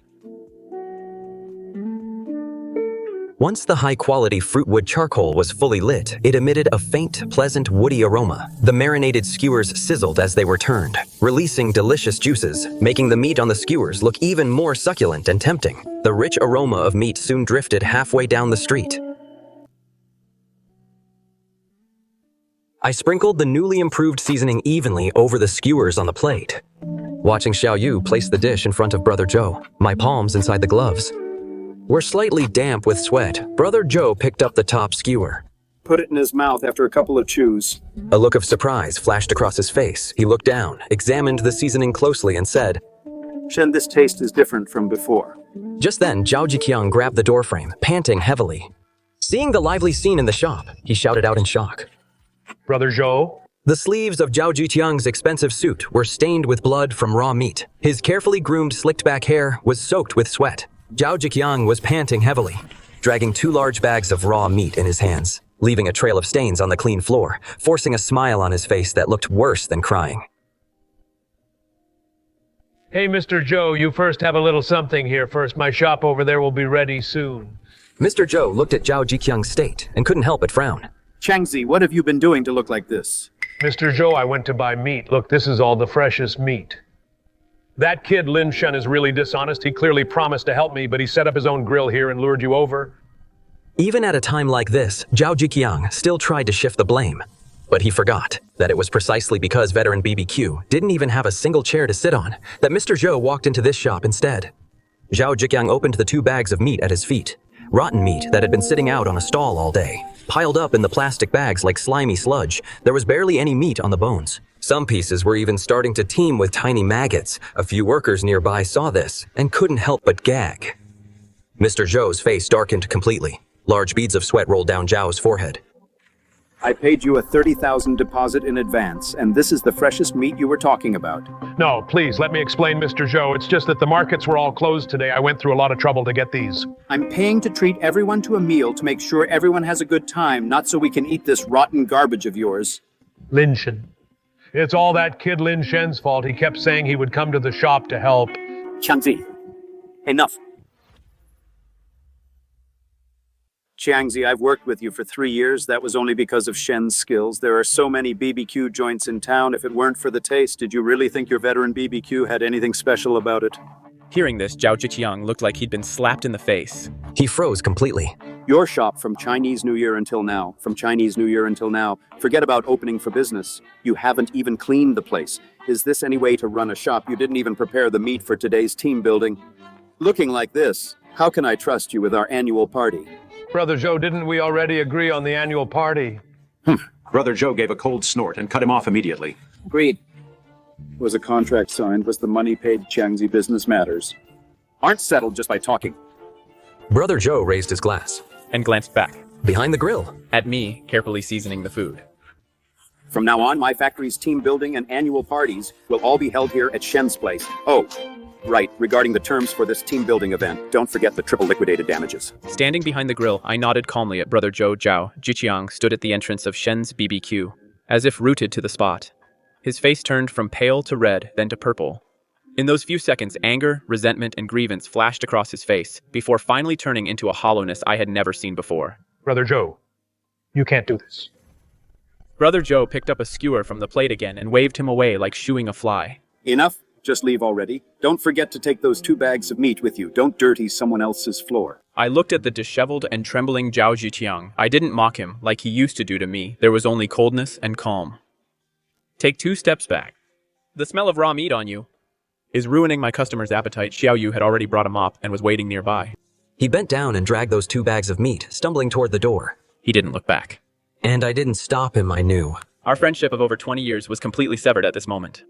Once the high-quality fruitwood charcoal was fully lit, it emitted a faint, pleasant, woody aroma. The marinated skewers sizzled as they were turned, releasing delicious juices, making the meat on the skewers look even more succulent and tempting. The rich aroma of meat soon drifted halfway down the street. I sprinkled the newly improved seasoning evenly over the skewers on the plate. Watching Xiao Yu place the dish in front of Brother Joe, my palms inside the gloves were slightly damp with sweat. Brother Joe picked up the top skewer. Put it in his mouth after a couple of chews. A look of surprise flashed across his face. He looked down, examined the seasoning closely, and said, Shen, this taste is different from before. Just then, Zhao Ziqiang grabbed the doorframe, panting heavily. Seeing the lively scene in the shop, he shouted out in shock. Brother Joe? The sleeves of Zhao Ziqiang's expensive suit were stained with blood from raw meat. His carefully groomed, slicked-back hair was soaked with sweat. Zhao Ziqiang was panting heavily, dragging 2 large bags of raw meat in his hands, leaving a trail of stains on the clean floor, forcing a smile on his face that looked worse than crying. Hey, Mr. Joe, you first have a little something here first. My shop over there will be ready soon. Mr. Joe looked at Zhao Jiqiang's state and couldn't help but frown. Changzi, what have you been doing to look like this? Mr. Joe, I went to buy meat. Look, this is all the freshest meat. That kid Lin Shen is really dishonest. He clearly promised to help me, but he set up his own grill here and lured you over. Even at a time like this, Zhao Jiqiang still tried to shift the blame. But he forgot that it was precisely because veteran BBQ didn't even have a single chair to sit on that Mr. Zhou walked into this shop instead. Zhao Jiqiang opened the 2 bags of meat at his feet. Rotten meat that had been sitting out on a stall all day. Piled up in the plastic bags like slimy sludge, there was barely any meat on the bones. Some pieces were even starting to teem with tiny maggots. A few workers nearby saw this and couldn't help but gag. Mr. Zhou's face darkened completely. Large beads of sweat rolled down Zhao's forehead. I paid you a 30,000 deposit in advance, and this is the freshest meat you were talking about. No, please, let me explain, Mr. Zhou. It's just that the markets were all closed today. I went through a lot of trouble to get these. I'm paying to treat everyone to a meal to make sure everyone has a good time, not so we can eat this rotten garbage of yours. Lin Shen. It's all that kid Lin Shen's fault. He kept saying he would come to the shop to help. Changzi, enough. Changzi, I've worked with you for 3 years. That was only because of Shen's skills. There are so many BBQ joints in town. If it weren't for the taste, did you really think your veteran BBQ had anything special about it? Hearing this, Zhao Jiqiang looked like he'd been slapped in the face. He froze completely. Your shop from Chinese New Year until now, forget about opening for business. You haven't even cleaned the place. Is this any way to run a shop? You didn't even prepare the meat for today's team building. Looking like this, how can I trust you with our annual party? Brother Zhou, didn't we already agree on the annual party? Brother Joe gave a cold snort and cut him off immediately. Agreed. Was a contract signed? Was the money paid? Changzi, business matters aren't settled just by talking. Brother Zhou raised his glass and glanced back. Behind the grill. At me, carefully seasoning the food. From now on, my factory's team building and annual parties will all be held here at Shen's place. Oh, right, regarding the terms for this team building event, don't forget the triple liquidated damages. Standing behind the grill, I nodded calmly at Brother Zhao Jiqiang stood at the entrance of Shen's BBQ, as if rooted to the spot. His face turned from pale to red, then to purple. In those few seconds, anger, resentment, and grievance flashed across his face, before finally turning into a hollowness I had never seen before. Brother Zhou, you can't do this. Brother Zhou picked up a skewer from the plate again and waved him away like shooing a fly. Enough. Just leave already. Don't forget to take those 2 bags of meat with you. Don't dirty someone else's floor. I looked at the disheveled and trembling Zhao Jiqiang. I didn't mock him like he used to do to me. There was only coldness and calm. Take 2 steps back. The smell of raw meat on you is ruining my customer's appetite. Xiao Yu had already brought a mop and was waiting nearby. He bent down and dragged those 2 bags of meat, stumbling toward the door. He didn't look back. And I didn't stop him, I knew. Our friendship of over 20 years was completely severed at this moment.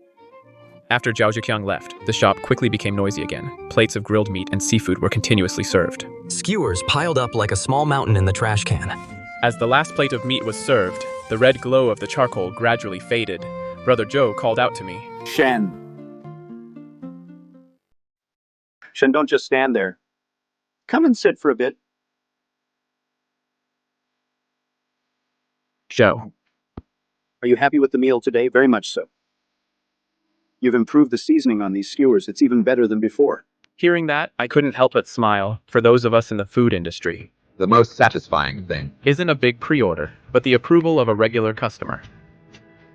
After Zhao Jiqiang left, the shop quickly became noisy again. Plates of grilled meat and seafood were continuously served. Skewers piled up like a small mountain in the trash can. As the last plate of meat was served, the red glow of the charcoal gradually faded. Brother Zhou called out to me. Shen, don't just stand there. Come and sit for a bit. Zhou. Are you happy with the meal today? Very much so. You've improved the seasoning on these skewers. It's even better than before. Hearing that, I couldn't help but smile. For those of us in the food industry, The most satisfying thing isn't a big pre-order, but the approval of a regular customer.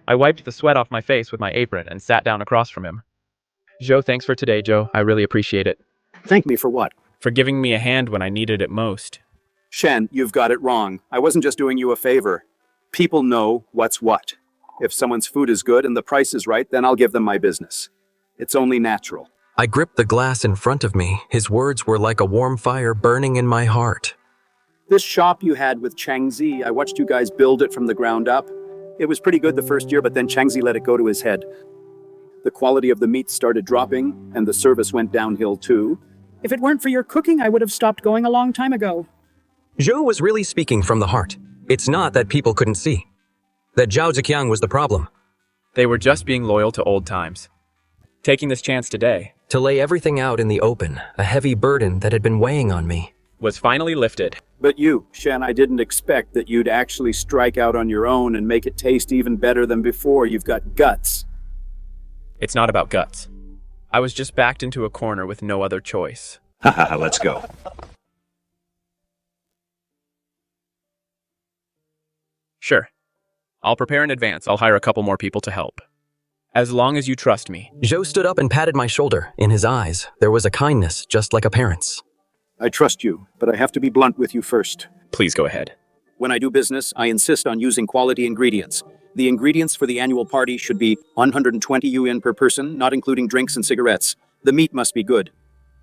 I wiped the sweat off my face with my apron and sat down across from him. Zhou, thanks for today, Zhou. I really appreciate it. Thank me for what? For giving me a hand when I needed it most. Shen, you've got it wrong. I wasn't just doing you a favor. People know what's what. If someone's food is good and the price is right, then I'll give them my business. It's only natural. I gripped the glass in front of me. His words were like a warm fire burning in my heart. This shop you had with Changzi, I watched you guys build it from the ground up. It was pretty good the first year, but then Changzi let it go to his head. The quality of the meat started dropping, and the service went downhill too. If it weren't for your cooking, I would have stopped going a long time ago. Zhou was really speaking from the heart. It's not that people couldn't see. That Zhao Jiqiang was the problem. They were just being loyal to old times. Taking this chance today, to lay everything out in the open, a heavy burden that had been weighing on me, was finally lifted. But you, Shen, I didn't expect that you'd actually strike out on your own and make it taste even better than before. You've got guts. It's not about guts. I was just backed into a corner with no other choice. Haha, let's go. Sure. I'll prepare in advance. I'll hire a couple more people to help. As long as you trust me. Zhou stood up and patted my shoulder. In his eyes, there was a kindness just like a parent's. I trust you, but I have to be blunt with you first. Please go ahead. When I do business, I insist on using quality ingredients. The ingredients for the annual party should be 120 yuan per person, not including drinks and cigarettes. The meat must be good.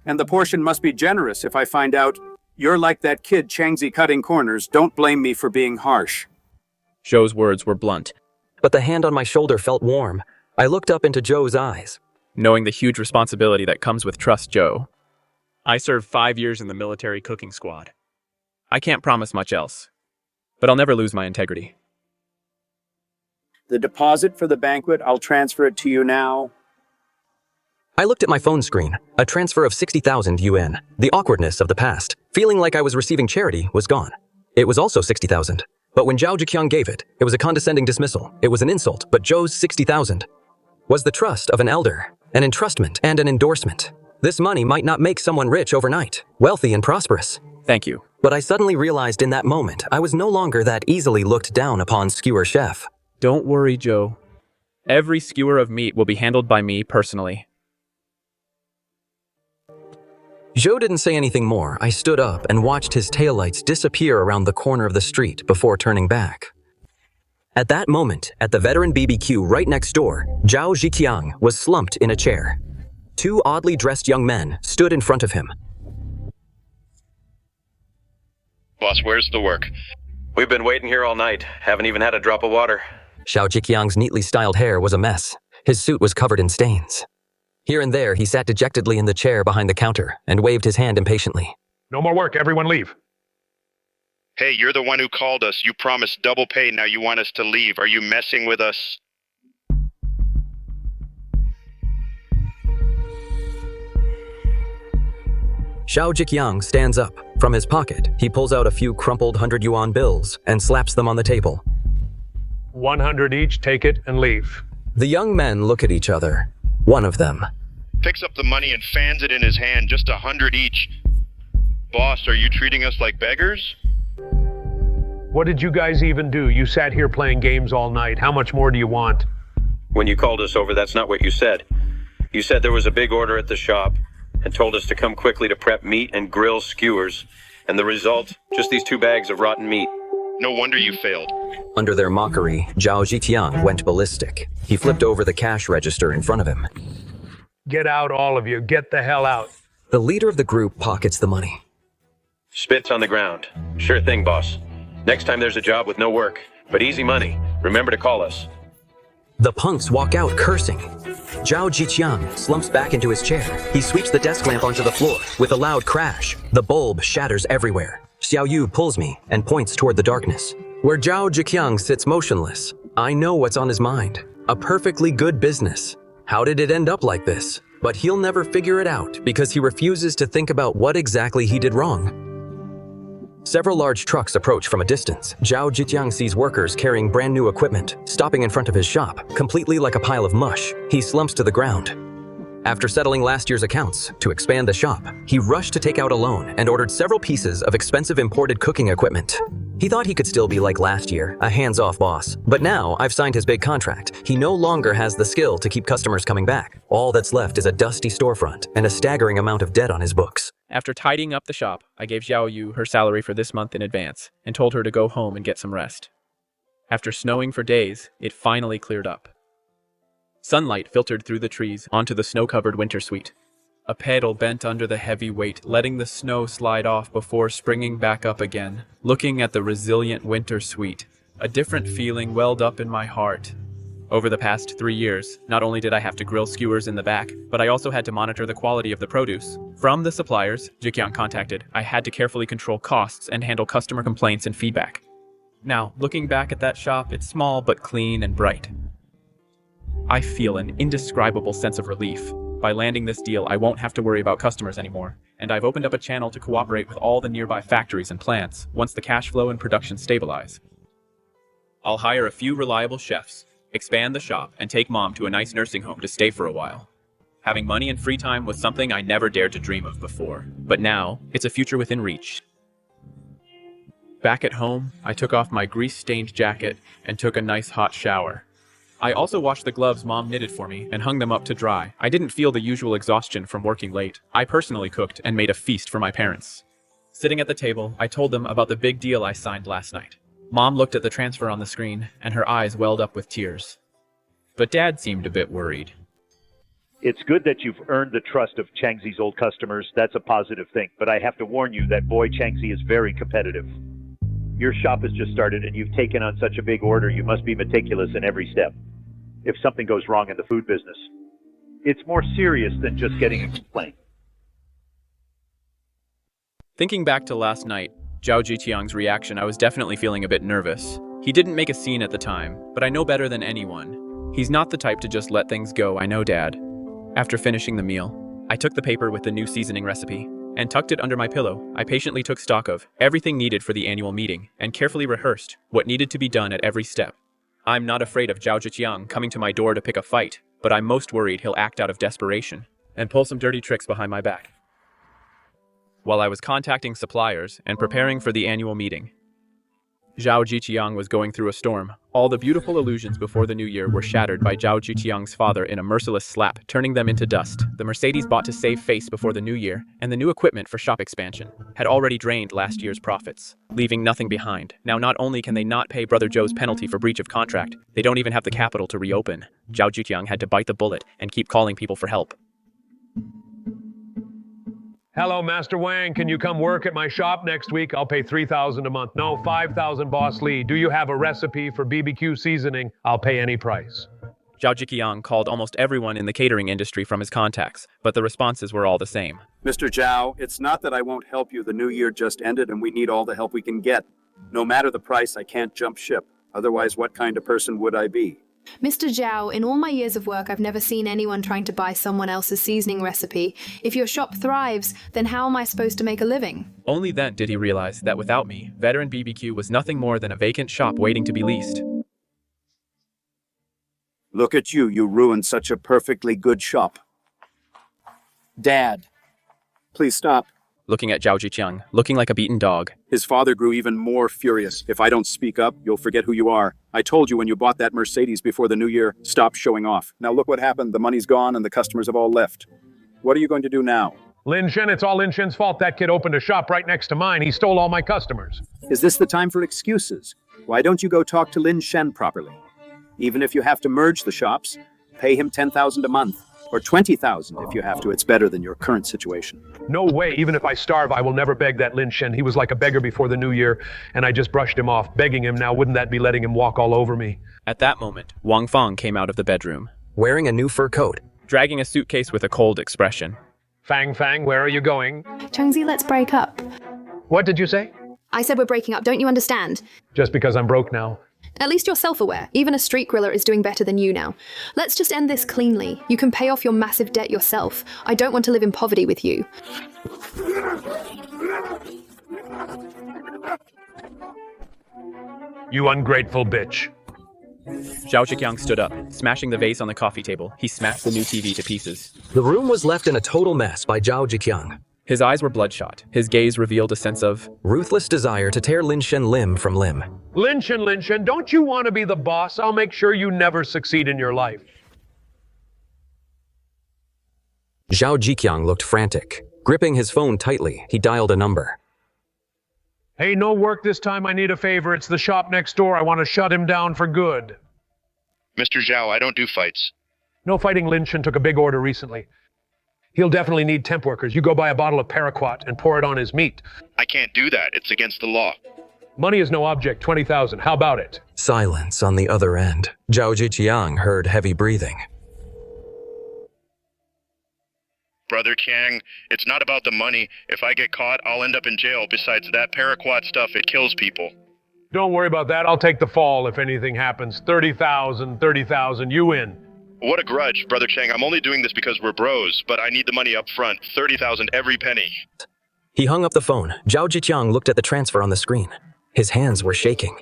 And the portion must be generous. If I find out you're like that kid Changzi cutting corners, don't blame me for being harsh. Zhou's words were blunt. But the hand on my shoulder felt warm. I looked up into Zhou's eyes. Knowing the huge responsibility that comes with trust, Zhou. I served 5 years in the military cooking squad. I can't promise much else, but I'll never lose my integrity. The deposit for the banquet, I'll transfer it to you now. I looked at my phone screen. A transfer of 60,000 yuan. The awkwardness of the past, feeling like I was receiving charity, was gone. It was also 60,000. But when Zhao Jiqiang gave it, it was a condescending dismissal. It was an insult, but Zhou's 60,000 was the trust of an elder, an entrustment, and an endorsement. This money might not make someone rich overnight, wealthy and prosperous. Thank you. But I suddenly realized in that moment, I was no longer that easily looked down upon skewer chef. Don't worry, Zhou. Every skewer of meat will be handled by me personally. Zhou didn't say anything more. I stood up and watched his taillights disappear around the corner of the street before turning back. At that moment, at the veteran BBQ right next door, Zhao Jiqiang was slumped in a chair. 2 oddly dressed young men stood in front of him. Boss, where's the work? We've been waiting here all night. Haven't even had a drop of water. Zhao Jiqiang's neatly styled hair was a mess. His suit was covered in stains. Here and there, he sat dejectedly in the chair behind the counter and waved his hand impatiently. No more work. Everyone leave. Hey, you're the one who called us. You promised double pay. Now you want us to leave. Are you messing with us? Zhao Jiqiang stands up. From his pocket, he pulls out a few crumpled 100 yuan bills and slaps them on the table. 100 each. Take it and leave. The young men look at each other. One of them Picks up the money and fans it in his hand, just 100 each. Boss, are you treating us like beggars? What did you guys even do? You sat here playing games all night. How much more do you want? When you called us over, that's not what you said. You said there was a big order at the shop and told us to come quickly to prep meat and grill skewers. And the result, just these 2 bags of rotten meat. No wonder you failed. Under their mockery, Zhao Jiqiang went ballistic. He flipped over the cash register in front of him. Get out, all of you. Get the hell out. The leader of the group pockets the money. Spits on the ground. Sure thing, boss. Next time there's a job with no work, but easy money, remember to call us. The punks walk out cursing. Zhao Jiqiang slumps back into his chair. He sweeps the desk lamp onto the floor with a loud crash. The bulb shatters everywhere. Xiao Yu pulls me and points toward the darkness. Where Zhao Jiqiang sits motionless, I know what's on his mind. A perfectly good business. How did it end up like this? But he'll never figure it out because he refuses to think about what exactly he did wrong. Several large trucks approach from a distance. Zhao Jiqiang sees workers carrying brand new equipment, stopping in front of his shop, completely like a pile of mush. He slumps to the ground. After settling last year's accounts to expand the shop, he rushed to take out a loan and ordered several pieces of expensive imported cooking equipment. He thought he could still be like last year, a hands-off boss. But now I've signed his big contract. He no longer has the skill to keep customers coming back. All that's left is a dusty storefront and a staggering amount of debt on his books. After tidying up the shop, I gave Xiao Yu her salary for this month in advance and told her to go home and get some rest. After snowing for days, it finally cleared up. Sunlight filtered through the trees onto the snow-covered winter suite. A pedal bent under the heavy weight, letting the snow slide off before springing back up again. Looking at the resilient winter suite, a different feeling welled up in my heart. Over the past 3 years, not only did I have to grill skewers in the back, but I also had to monitor the quality of the produce. From the suppliers Jiqiang contacted, I had to carefully control costs and handle customer complaints and feedback. Now, looking back at that shop, it's small but clean and bright. I feel an indescribable sense of relief. By landing this deal, I won't have to worry about customers anymore, and I've opened up a channel to cooperate with all the nearby factories and plants once the cash flow and production stabilize. I'll hire a few reliable chefs, expand the shop, and take Mom to a nice nursing home to stay for a while. Having money and free time was something I never dared to dream of before, but now it's a future within reach. Back at home, I took off my grease-stained jacket and took a nice hot shower. I also washed the gloves Mom knitted for me and hung them up to dry. I didn't feel the usual exhaustion from working late. I personally cooked and made a feast for my parents. Sitting at the table, I told them about the big deal I signed last night. Mom looked at the transfer on the screen, and her eyes welled up with tears. But Dad seemed a bit worried. It's good that you've earned the trust of Changzi's old customers. That's a positive thing. But I have to warn you that boy Changzi is very competitive. Your shop has just started and you've taken on such a big order, you must be meticulous in every step. If something goes wrong in the food business, it's more serious than just getting a complaint. Thinking back to last night, Zhao Jiqiang's reaction, I was definitely feeling a bit nervous. He didn't make a scene at the time, but I know better than anyone. He's not the type to just let things go, I know, Dad. After finishing the meal, I took the paper with the new seasoning recipe and tucked it under my pillow. I patiently took stock of everything needed for the annual meeting and carefully rehearsed what needed to be done at every step. I'm not afraid of Zhao Jiqiang coming to my door to pick a fight, but I'm most worried he'll act out of desperation and pull some dirty tricks behind my back. While I was contacting suppliers and preparing for the annual meeting, Zhao Jiqiang was going through a storm. All the beautiful illusions before the new year were shattered by Zhao Jiqiang's father in a merciless slap, turning them into dust. The Mercedes bought to save face before the new year, and the new equipment for shop expansion, had already drained last year's profits, leaving nothing behind. Now not only can they not pay Brother Joe's penalty for breach of contract, they don't even have the capital to reopen. Zhao Jiqiang had to bite the bullet and keep calling people for help. Hello, Master Wang. Can you come work at my shop next week? I'll pay $3,000 a month. No, $5,000, Boss Lee. Do you have a recipe for BBQ seasoning? I'll pay any price. Zhao Jiqiang called almost everyone in the catering industry from his contacts, but the responses were all the same. Mr. Zhao, it's not that I won't help you. The new year just ended and we need all the help we can get. No matter the price, I can't jump ship. Otherwise, what kind of person would I be? Mr. Zhao, in all my years of work, I've never seen anyone trying to buy someone else's seasoning recipe. If your shop thrives, then how am I supposed to make a living? Only then did he realize that without me, Veteran BBQ was nothing more than a vacant shop waiting to be leased. Look at you, you ruined such a perfectly good shop. Dad, please stop. Looking at Zhao Jiqiang, looking like a beaten dog. His father grew even more furious. If I don't speak up, you'll forget who you are. I told you when you bought that Mercedes before the new year, stop showing off. Now look what happened. The money's gone and the customers have all left. What are you going to do now? Lin Shen, it's all Lin Shen's fault. That kid opened a shop right next to mine. He stole all my customers. Is this the time for excuses? Why don't you go talk to Lin Shen properly? Even if you have to merge the shops, pay him $10,000 a month. Or $20,000 if you have to. It's better than your current situation. No way. Even if I starve, I will never beg that Lin Shen. He was like a beggar before the new year, and I just brushed him off. Begging him now, wouldn't that be letting him walk all over me? At that moment, Wang Fang came out of the bedroom, wearing a new fur coat, dragging a suitcase with a cold expression. Fang, where are you going? Changzi, let's break up. What did you say? I said we're breaking up, don't you understand? Just because I'm broke now. At least you're self-aware. Even a street griller is doing better than you now. Let's just end this cleanly. You can pay off your massive debt yourself. I don't want to live in poverty with you. You ungrateful bitch. Zhao Jiqiang stood up, smashing the vase on the coffee table. He smashed the new TV to pieces. The room was left in a total mess by Zhao Jiqiang. His eyes were bloodshot. His gaze revealed a sense of ruthless desire to tear Lin Shen limb from limb. Lin Shen, don't you want to be the boss? I'll make sure you never succeed in your life. Zhao Jiqiang looked frantic. Gripping his phone tightly, he dialed a number. Hey, no work this time. I need a favor. It's the shop next door. I want to shut him down for good. Mr. Zhao, I don't do fights. No fighting. Lin Shen took a big order recently. He'll definitely need temp workers. You go buy a bottle of paraquat and pour it on his meat. I can't do that. It's against the law. Money is no object. 20,000. How about it? Silence on the other end. Zhao Jiqiang heard heavy breathing. Brother Chang, it's not about the money. If I get caught, I'll end up in jail. Besides that paraquat stuff, it kills people. Don't worry about that. I'll take the fall if anything happens. 30,000, you win. What a grudge, Brother Chang. I'm only doing this because we're bros, but I need the money up front. 30,000 every penny. He hung up the phone. Zhao Jiqiang looked at the transfer on the screen. His hands were shaking.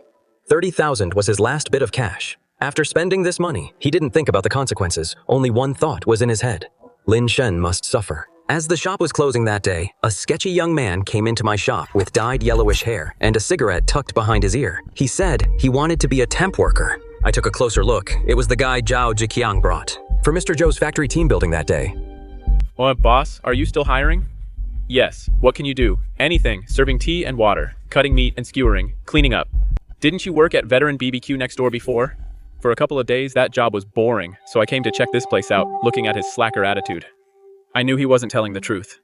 30,000 was his last bit of cash. After spending this money, he didn't think about the consequences. Only one thought was in his head. Lin Shen must suffer. As the shop was closing that day, a sketchy young man came into my shop with dyed yellowish hair and a cigarette tucked behind his ear. He said he wanted to be a temp worker. I took a closer look. It was the guy Zhao Jiqiang brought for Mr. Zhou's factory team building that day. Boss, are you still hiring? Yes. What can you do? Anything. Serving tea and water, cutting meat and skewering, cleaning up. Didn't you work at veteran BBQ next door before? For a couple of days, that job was boring, so I came to check this place out, looking at his slacker attitude. I knew he wasn't telling the truth.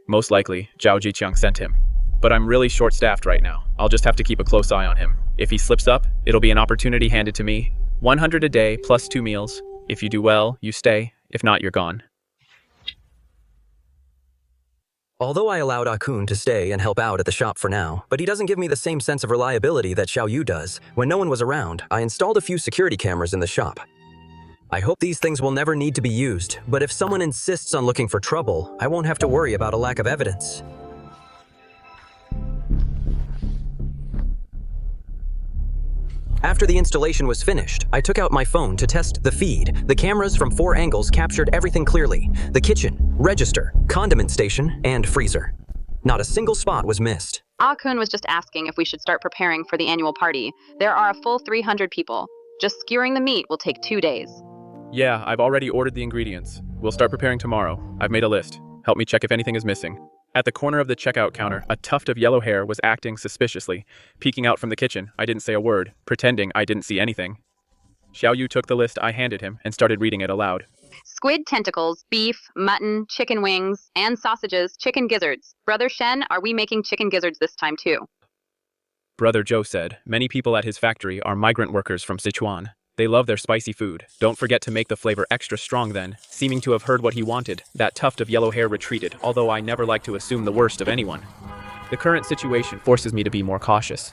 Most likely, Zhao Jiqiang sent him. But I'm really short-staffed right now. I'll just have to keep a close eye on him. If he slips up, it'll be an opportunity handed to me. 100 a day plus 2 meals. If you do well, you stay. If not, you're gone. Although I allowed Akun to stay and help out at the shop for now, but he doesn't give me the same sense of reliability that Xiaoyu does. When no one was around, I installed a few security cameras in the shop. I hope these things will never need to be used, but if someone insists on looking for trouble, I won't have to worry about a lack of evidence. After the installation was finished, I took out my phone to test the feed. The cameras from 4 angles captured everything clearly: the kitchen, register, condiment station, and freezer. Not a single spot was missed. Akun was just asking if we should start preparing for the annual party. There are a full 300 people. Just skewering the meat will take 2 days. Yeah, I've already ordered the ingredients. We'll start preparing tomorrow. I've made a list. Help me check if anything is missing. At the corner of the checkout counter, a tuft of yellow hair was acting suspiciously. Peeking out from the kitchen, I didn't say a word, pretending I didn't see anything. Xiaoyu took the list I handed him and started reading it aloud. Squid tentacles, beef, mutton, chicken wings, and sausages, chicken gizzards. Brother Shen, are we making chicken gizzards this time too? Brother Zhou said, many people at his factory are migrant workers from Sichuan. They love their spicy food. Don't forget to make the flavor extra strong then. Seeming to have heard what he wanted, that tuft of yellow hair retreated, although I never like to assume the worst of anyone. The current situation forces me to be more cautious.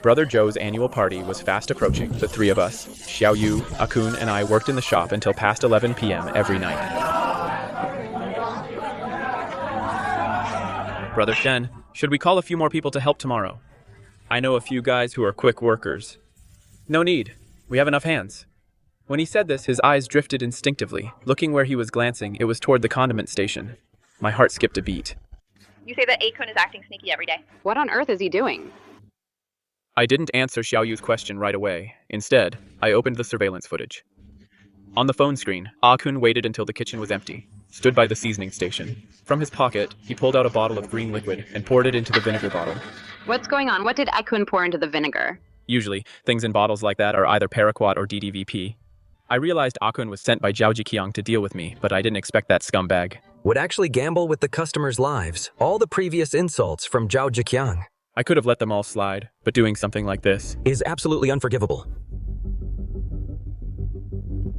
Brother Zhou's annual party was fast approaching. The 3 of us, Xiaoyu, Akun, and I worked in the shop until past 11 p.m. every night. Brother Shen, should we call a few more people to help tomorrow? I know a few guys who are quick workers. No need. We have enough hands. When he said this, his eyes drifted instinctively. Looking where he was glancing, it was toward the condiment station. My heart skipped a beat. You say that Akun is acting sneaky every day. What on earth is he doing? I didn't answer Xiaoyu's question right away. Instead, I opened the surveillance footage. On the phone screen, Akun waited until the kitchen was empty, stood by the seasoning station. From his pocket, he pulled out a bottle of green liquid and poured it into the vinegar bottle. What's going on? What did Akun pour into the vinegar? Usually, things in bottles like that are either paraquat or DDVP. I realized Akun was sent by Zhao Jiqiang to deal with me, but I didn't expect that scumbag. Would actually gamble with the customers' lives. All the previous insults from Zhao Jiqiang. I could have let them all slide, but doing something like this is absolutely unforgivable.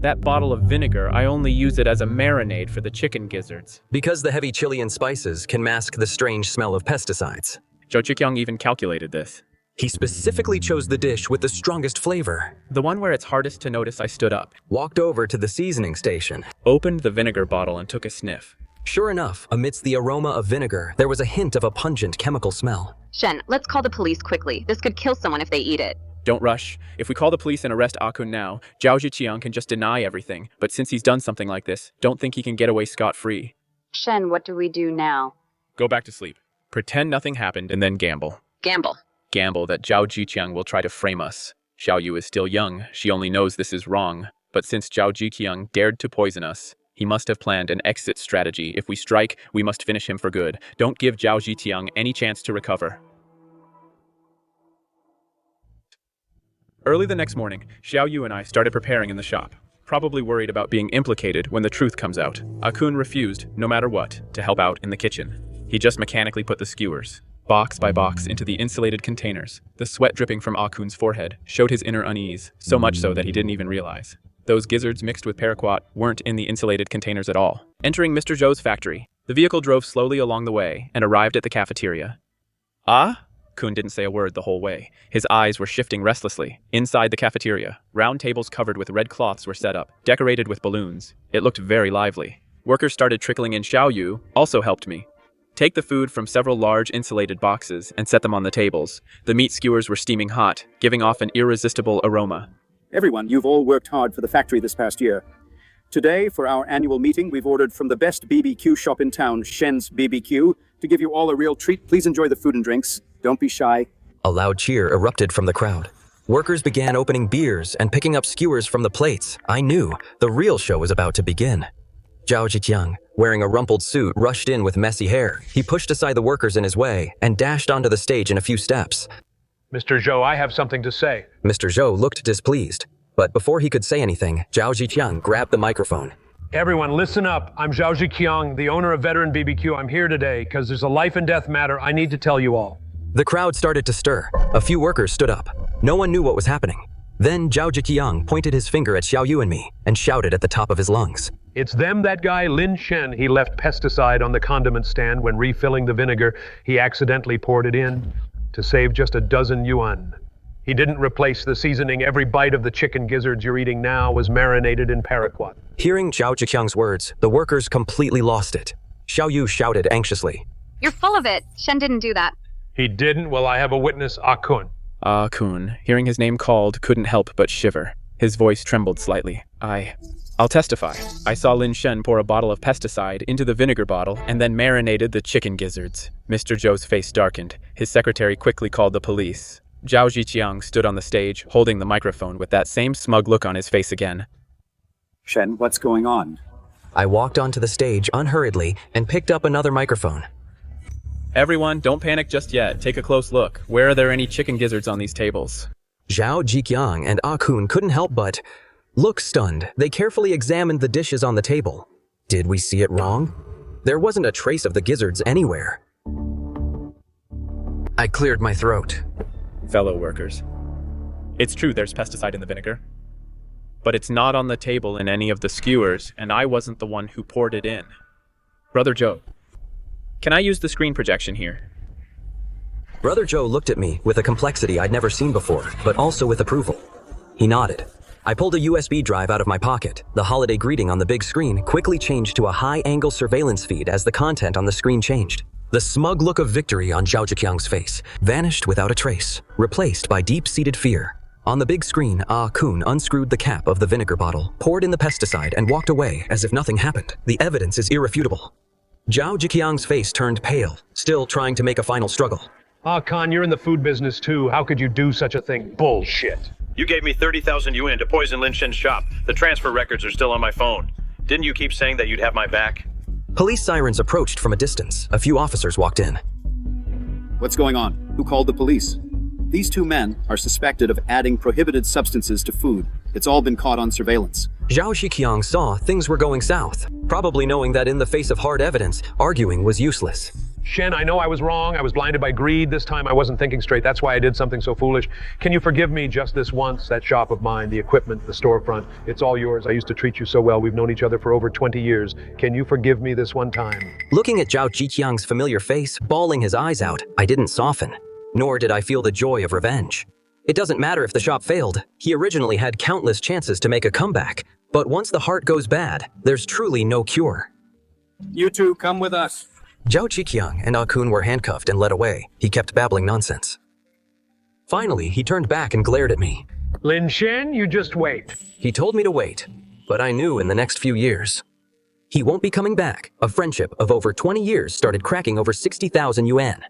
That bottle of vinegar, I only use it as a marinade for the chicken gizzards. Because the heavy chili and spices can mask the strange smell of pesticides. Zhao Jiqiang even calculated this. He specifically chose the dish with the strongest flavor. The one where it's hardest to notice. I stood up, walked over to the seasoning station, opened the vinegar bottle and took a sniff. Sure enough, amidst the aroma of vinegar, there was a hint of a pungent chemical smell. Shen, let's call the police quickly. This could kill someone if they eat it. Don't rush. If we call the police and arrest Akun now, Zhao Jiqiang can just deny everything. But since he's done something like this, don't think he can get away scot-free. Shen, what do we do now? Go back to sleep. Pretend nothing happened and then gamble. Gamble. Gamble that Zhao Jiqiang will try to frame us. Xiaoyu is still young. She only knows this is wrong. But since Zhao Jiqiang dared to poison us, he must have planned an exit strategy. If we strike, we must finish him for good. Don't give Zhao Jiqiang any chance to recover. Early the next morning, Xiaoyu and I started preparing in the shop, probably worried about being implicated when the truth comes out. Akun refused, no matter what, to help out in the kitchen. He just mechanically put the skewers, box by box, into the insulated containers. The sweat dripping from Akun's forehead showed his inner unease, so much so that he didn't even realize. Those gizzards mixed with paraquat weren't in the insulated containers at all. Entering Mr. Zhou's factory, the vehicle drove slowly along the way and arrived at the cafeteria. Ah? Kun didn't say a word the whole way. His eyes were shifting restlessly. Inside the cafeteria, round tables covered with red cloths were set up, decorated with balloons. It looked very lively. Workers started trickling in. Xiaoyu also helped me. Take the food from several large insulated boxes and set them on the tables. The meat skewers were steaming hot, giving off an irresistible aroma. Everyone, you've all worked hard for the factory this past year. Today, for our annual meeting, we've ordered from the best BBQ shop in town, Shen's BBQ. To give you all a real treat, please enjoy the food and drinks. Don't be shy. A loud cheer erupted from the crowd. Workers began opening beers and picking up skewers from the plates. I knew the real show was about to begin. Zhao Jiqiang, wearing a rumpled suit, rushed in with messy hair. He pushed aside the workers in his way and dashed onto the stage in a few steps. Mr. Zhou, I have something to say. Mr. Zhou looked displeased, but before he could say anything, Zhao Jiqiang grabbed the microphone. Everyone, listen up. I'm Zhao Jiqiang, the owner of Veteran BBQ. I'm here today because there's a life and death matter I need to tell you all. The crowd started to stir. A few workers stood up. No one knew what was happening. Then Zhao Jiqiang pointed his finger at Xiaoyu and me and shouted at the top of his lungs. It's them, that guy, Lin Shen. He left pesticide on the condiment stand. When refilling the vinegar, he accidentally poured it in to save just a dozen yuan. He didn't replace the seasoning. Every bite of the chicken gizzards you're eating now was marinated in paraquat. Hearing Zhao Jiqiang's words, the workers completely lost it. Xiaoyu shouted anxiously. You're full of it. Shen didn't do that. He didn't? Well, I have a witness, Kun. Kun, hearing his name called, couldn't help but shiver. His voice trembled slightly. I'll testify. I saw Lin Shen pour a bottle of pesticide into the vinegar bottle and then marinated the chicken gizzards. Mr. Zhou's face darkened. His secretary quickly called the police. Zhao Jiqiang stood on the stage, holding the microphone with that same smug look on his face again. Shen, what's going on? I walked onto the stage unhurriedly and picked up another microphone. Everyone, don't panic just yet. Take a close look. Where are there any chicken gizzards on these tables? Zhao Jiqiang and Kun couldn't help but look stunned. They carefully examined the dishes on the table. Did we see it wrong? There wasn't a trace of the gizzards anywhere. I cleared my throat. Fellow workers, it's true there's pesticide in the vinegar, but it's not on the table in any of the skewers, and I wasn't the one who poured it in. Brother Zhou, can I use the screen projection here? Brother Zhou looked at me with a complexity I'd never seen before, but also with approval. He nodded. I pulled a USB drive out of my pocket. The holiday greeting on the big screen quickly changed to a high-angle surveillance feed as the content on the screen changed. The smug look of victory on Zhao Jiqiang's face vanished without a trace, replaced by deep-seated fear. On the big screen, Kun unscrewed the cap of the vinegar bottle, poured in the pesticide, and walked away as if nothing happened. The evidence is irrefutable. Zhao Jiqiang's face turned pale, still trying to make a final struggle. Kun, you're in the food business too. How could you do such a thing? Bullshit. You gave me 30,000 yuan to poison Lin Shen's shop. The transfer records are still on my phone. Didn't you keep saying that you'd have my back? Police sirens approached from a distance. A few officers walked in. What's going on? Who called the police? These two men are suspected of adding prohibited substances to food. It's all been caught on surveillance. Zhao Jiqiang saw things were going south, probably knowing that in the face of hard evidence, arguing was useless. Shen, I know I was wrong. I was blinded by greed. This time I wasn't thinking straight. That's why I did something so foolish. Can you forgive me just this once? That shop of mine, the equipment, the storefront, it's all yours. I used to treat you so well. We've known each other for over 20 years. Can you forgive me this one time? Looking at Zhao Jiqiang's familiar face, bawling his eyes out, I didn't soften, nor did I feel the joy of revenge. It doesn't matter if the shop failed. He originally had countless chances to make a comeback. But once the heart goes bad, there's truly no cure. You two, come with us. Zhao Jiqiang and Kun were handcuffed and led away. He kept babbling nonsense. Finally, he turned back and glared at me. Lin Shen, you just wait. He told me to wait, but I knew in the next few years. He won't be coming back. A friendship of over 20 years started cracking over 60,000 yuan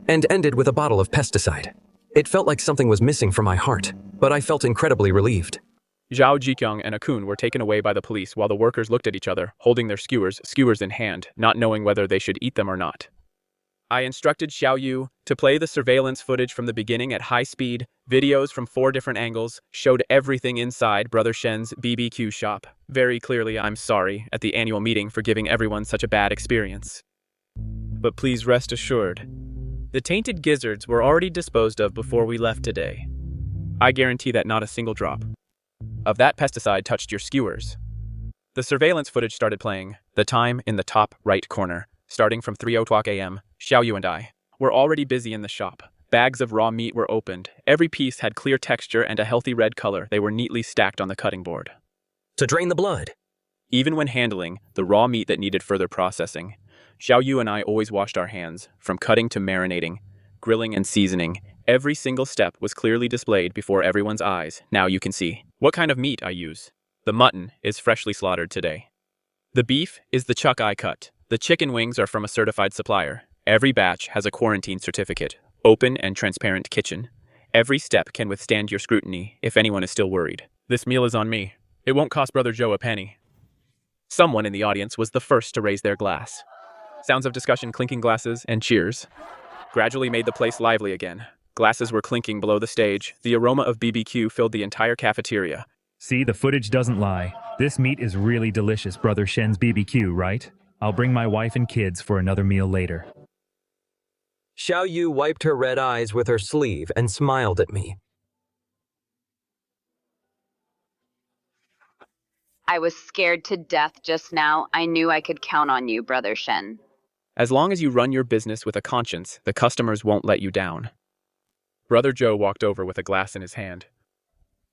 and ended with a bottle of pesticide. It felt like something was missing from my heart, but I felt incredibly relieved. Zhao Jiqiang and Kun were taken away by the police while the workers looked at each other, holding their skewers in hand, not knowing whether they should eat them or not. I instructed Xiaoyu to play the surveillance footage from the beginning at high speed. Videos from 4 different angles showed everything inside Brother Shen's BBQ shop. Very clearly, I'm sorry at the annual meeting for giving everyone such a bad experience. But please rest assured, the tainted gizzards were already disposed of before we left today. I guarantee that not a single drop of that pesticide touched your skewers. The surveillance footage started playing, the time in the top right corner. Starting from 3:00 a.m., Xiaoyu and I were already busy in the shop. Bags of raw meat were opened. Every piece had clear texture and a healthy red color. They were neatly stacked on the cutting board. To drain the blood. Even when handling the raw meat that needed further processing, Xiaoyu and I always washed our hands, from cutting to marinating, grilling and seasoning. Every single step was clearly displayed before everyone's eyes. Now you can see what kind of meat I use. The mutton is freshly slaughtered today. The beef is the chuck I cut. The chicken wings are from a certified supplier. Every batch has a quarantine certificate. Open and transparent kitchen. Every step can withstand your scrutiny if anyone is still worried. This meal is on me. It won't cost Brother Joe a penny. Someone in the audience was the first to raise their glass. Sounds of discussion, clinking glasses, and cheers gradually made the place lively again. Glasses were clinking below the stage. The aroma of BBQ filled the entire cafeteria. See, the footage doesn't lie. This meat is really delicious, Brother Shen's BBQ, right? I'll bring my wife and kids for another meal later. Xiao Yu wiped her red eyes with her sleeve and smiled at me. I was scared to death just now. I knew I could count on you, Brother Shen. As long as you run your business with a conscience, the customers won't let you down. Brother Joe walked over with a glass in his hand.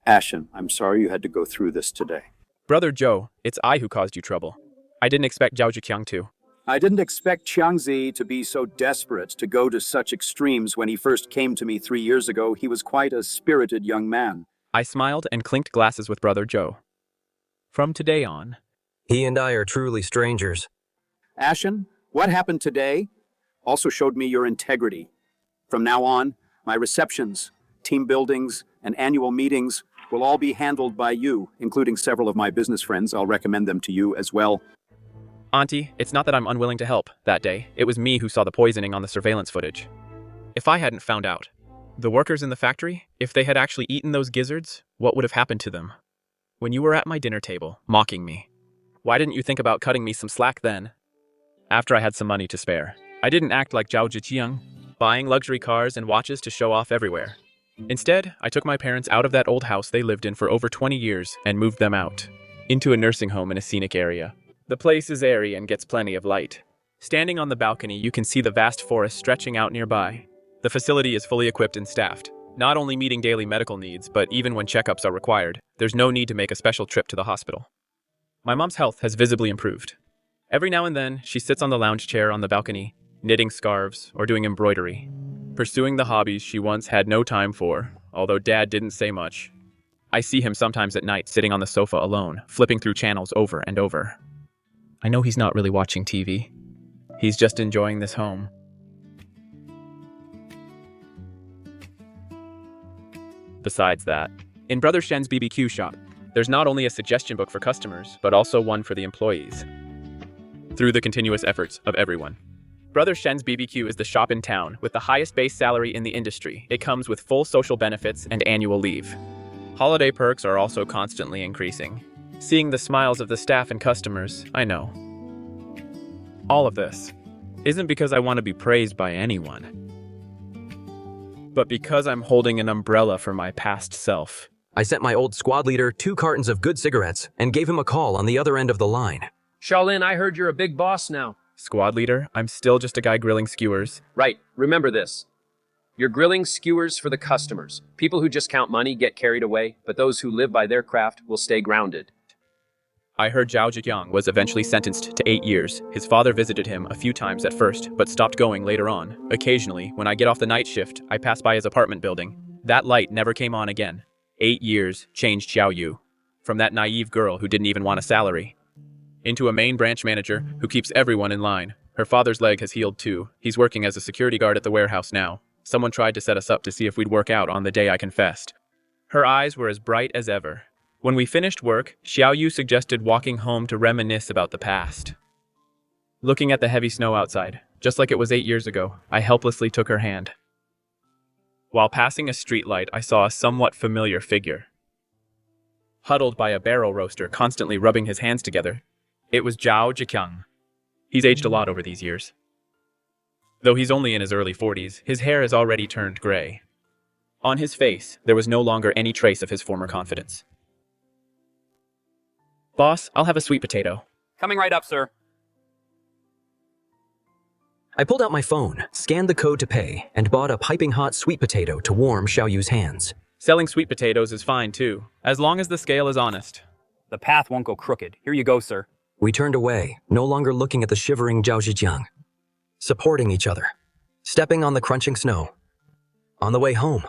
Ashen, I'm sorry you had to go through this today. Brother Joe, it's I who caused you trouble. I didn't expect Zhao Zhiqiang to. I didn't expect Qiangzi to be so desperate to go to such extremes. When he first came to me 3 years ago, he was quite a spirited young man. I smiled and clinked glasses with Brother Joe. From today on, he and I are truly strangers. Ashen, what happened today also showed me your integrity. From now on, my receptions, team buildings, and annual meetings will all be handled by you, including several of my business friends. I'll recommend them to you as well. Auntie, it's not that I'm unwilling to help. That day, it was me who saw the poisoning on the surveillance footage. If I hadn't found out, the workers in the factory, if they had actually eaten those gizzards, what would have happened to them? When you were at my dinner table, mocking me, why didn't you think about cutting me some slack then? After I had some money to spare, I didn't act like Zhao Zhiqiang, buying luxury cars and watches to show off everywhere. Instead, I took my parents out of that old house they lived in for over 20 years and moved them out, into a nursing home in a scenic area. The place is airy and gets plenty of light. Standing on the balcony, you can see the vast forest stretching out nearby. The facility is fully equipped and staffed, not only meeting daily medical needs, but even when checkups are required, there's no need to make a special trip to the hospital. My mom's health has visibly improved. Every now and then, she sits on the lounge chair on the balcony, knitting scarves or doing embroidery, pursuing the hobbies she once had no time for, although Dad didn't say much. I see him sometimes at night sitting on the sofa alone, flipping through channels over and over. I know he's not really watching TV. He's just enjoying this home. Besides that, in Brother Shen's BBQ shop, there's not only a suggestion book for customers, but also one for the employees. Through the continuous efforts of everyone. Brother Shen's BBQ is the shop in town with the highest base salary in the industry. It comes with full social benefits and annual leave. Holiday perks are also constantly increasing. Seeing the smiles of the staff and customers, I know. All of this isn't because I want to be praised by anyone, but because I'm holding an umbrella for my past self. I sent my old squad leader 2 cartons of good cigarettes and gave him a call on the other end of the line. Shaolin, I heard you're a big boss now. Squad leader, I'm still just a guy grilling skewers. Right, remember this. You're grilling skewers for the customers. People who just count money get carried away, but those who live by their craft will stay grounded. I heard Zhao Zhiqiang was eventually sentenced to 8 years. His father visited him a few times at first, but stopped going later on. Occasionally, when I get off the night shift, I pass by his apartment building. That light never came on again. 8 years changed Xiao Yu. From that naive girl who didn't even want a salary, into a main branch manager who keeps everyone in line. Her father's leg has healed too. He's working as a security guard at the warehouse now. Someone tried to set us up to see if we'd work out on the day I confessed. Her eyes were as bright as ever. When we finished work, Xiao Yu suggested walking home to reminisce about the past. Looking at the heavy snow outside, just like it was 8 years ago, I helplessly took her hand. While passing a streetlight, I saw a somewhat familiar figure. Huddled by a barrel roaster, constantly rubbing his hands together, it was Zhao Zhiqiang. He's aged a lot over these years. Though he's only in his early 40s, his hair has already turned gray. On his face, there was no longer any trace of his former confidence. Boss, I'll have a sweet potato. Coming right up, sir. I pulled out my phone, scanned the code to pay, and bought a piping hot sweet potato to warm Xiao Yu's hands. Selling sweet potatoes is fine too, as long as the scale is honest. The path won't go crooked. Here you go, sir. We turned away, no longer looking at the shivering Zhao Zhiqiang, supporting each other, stepping on the crunching snow. On the way home,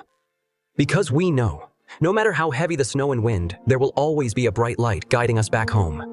because we know No matter how heavy the snow and wind, there will always be a bright light guiding us back home.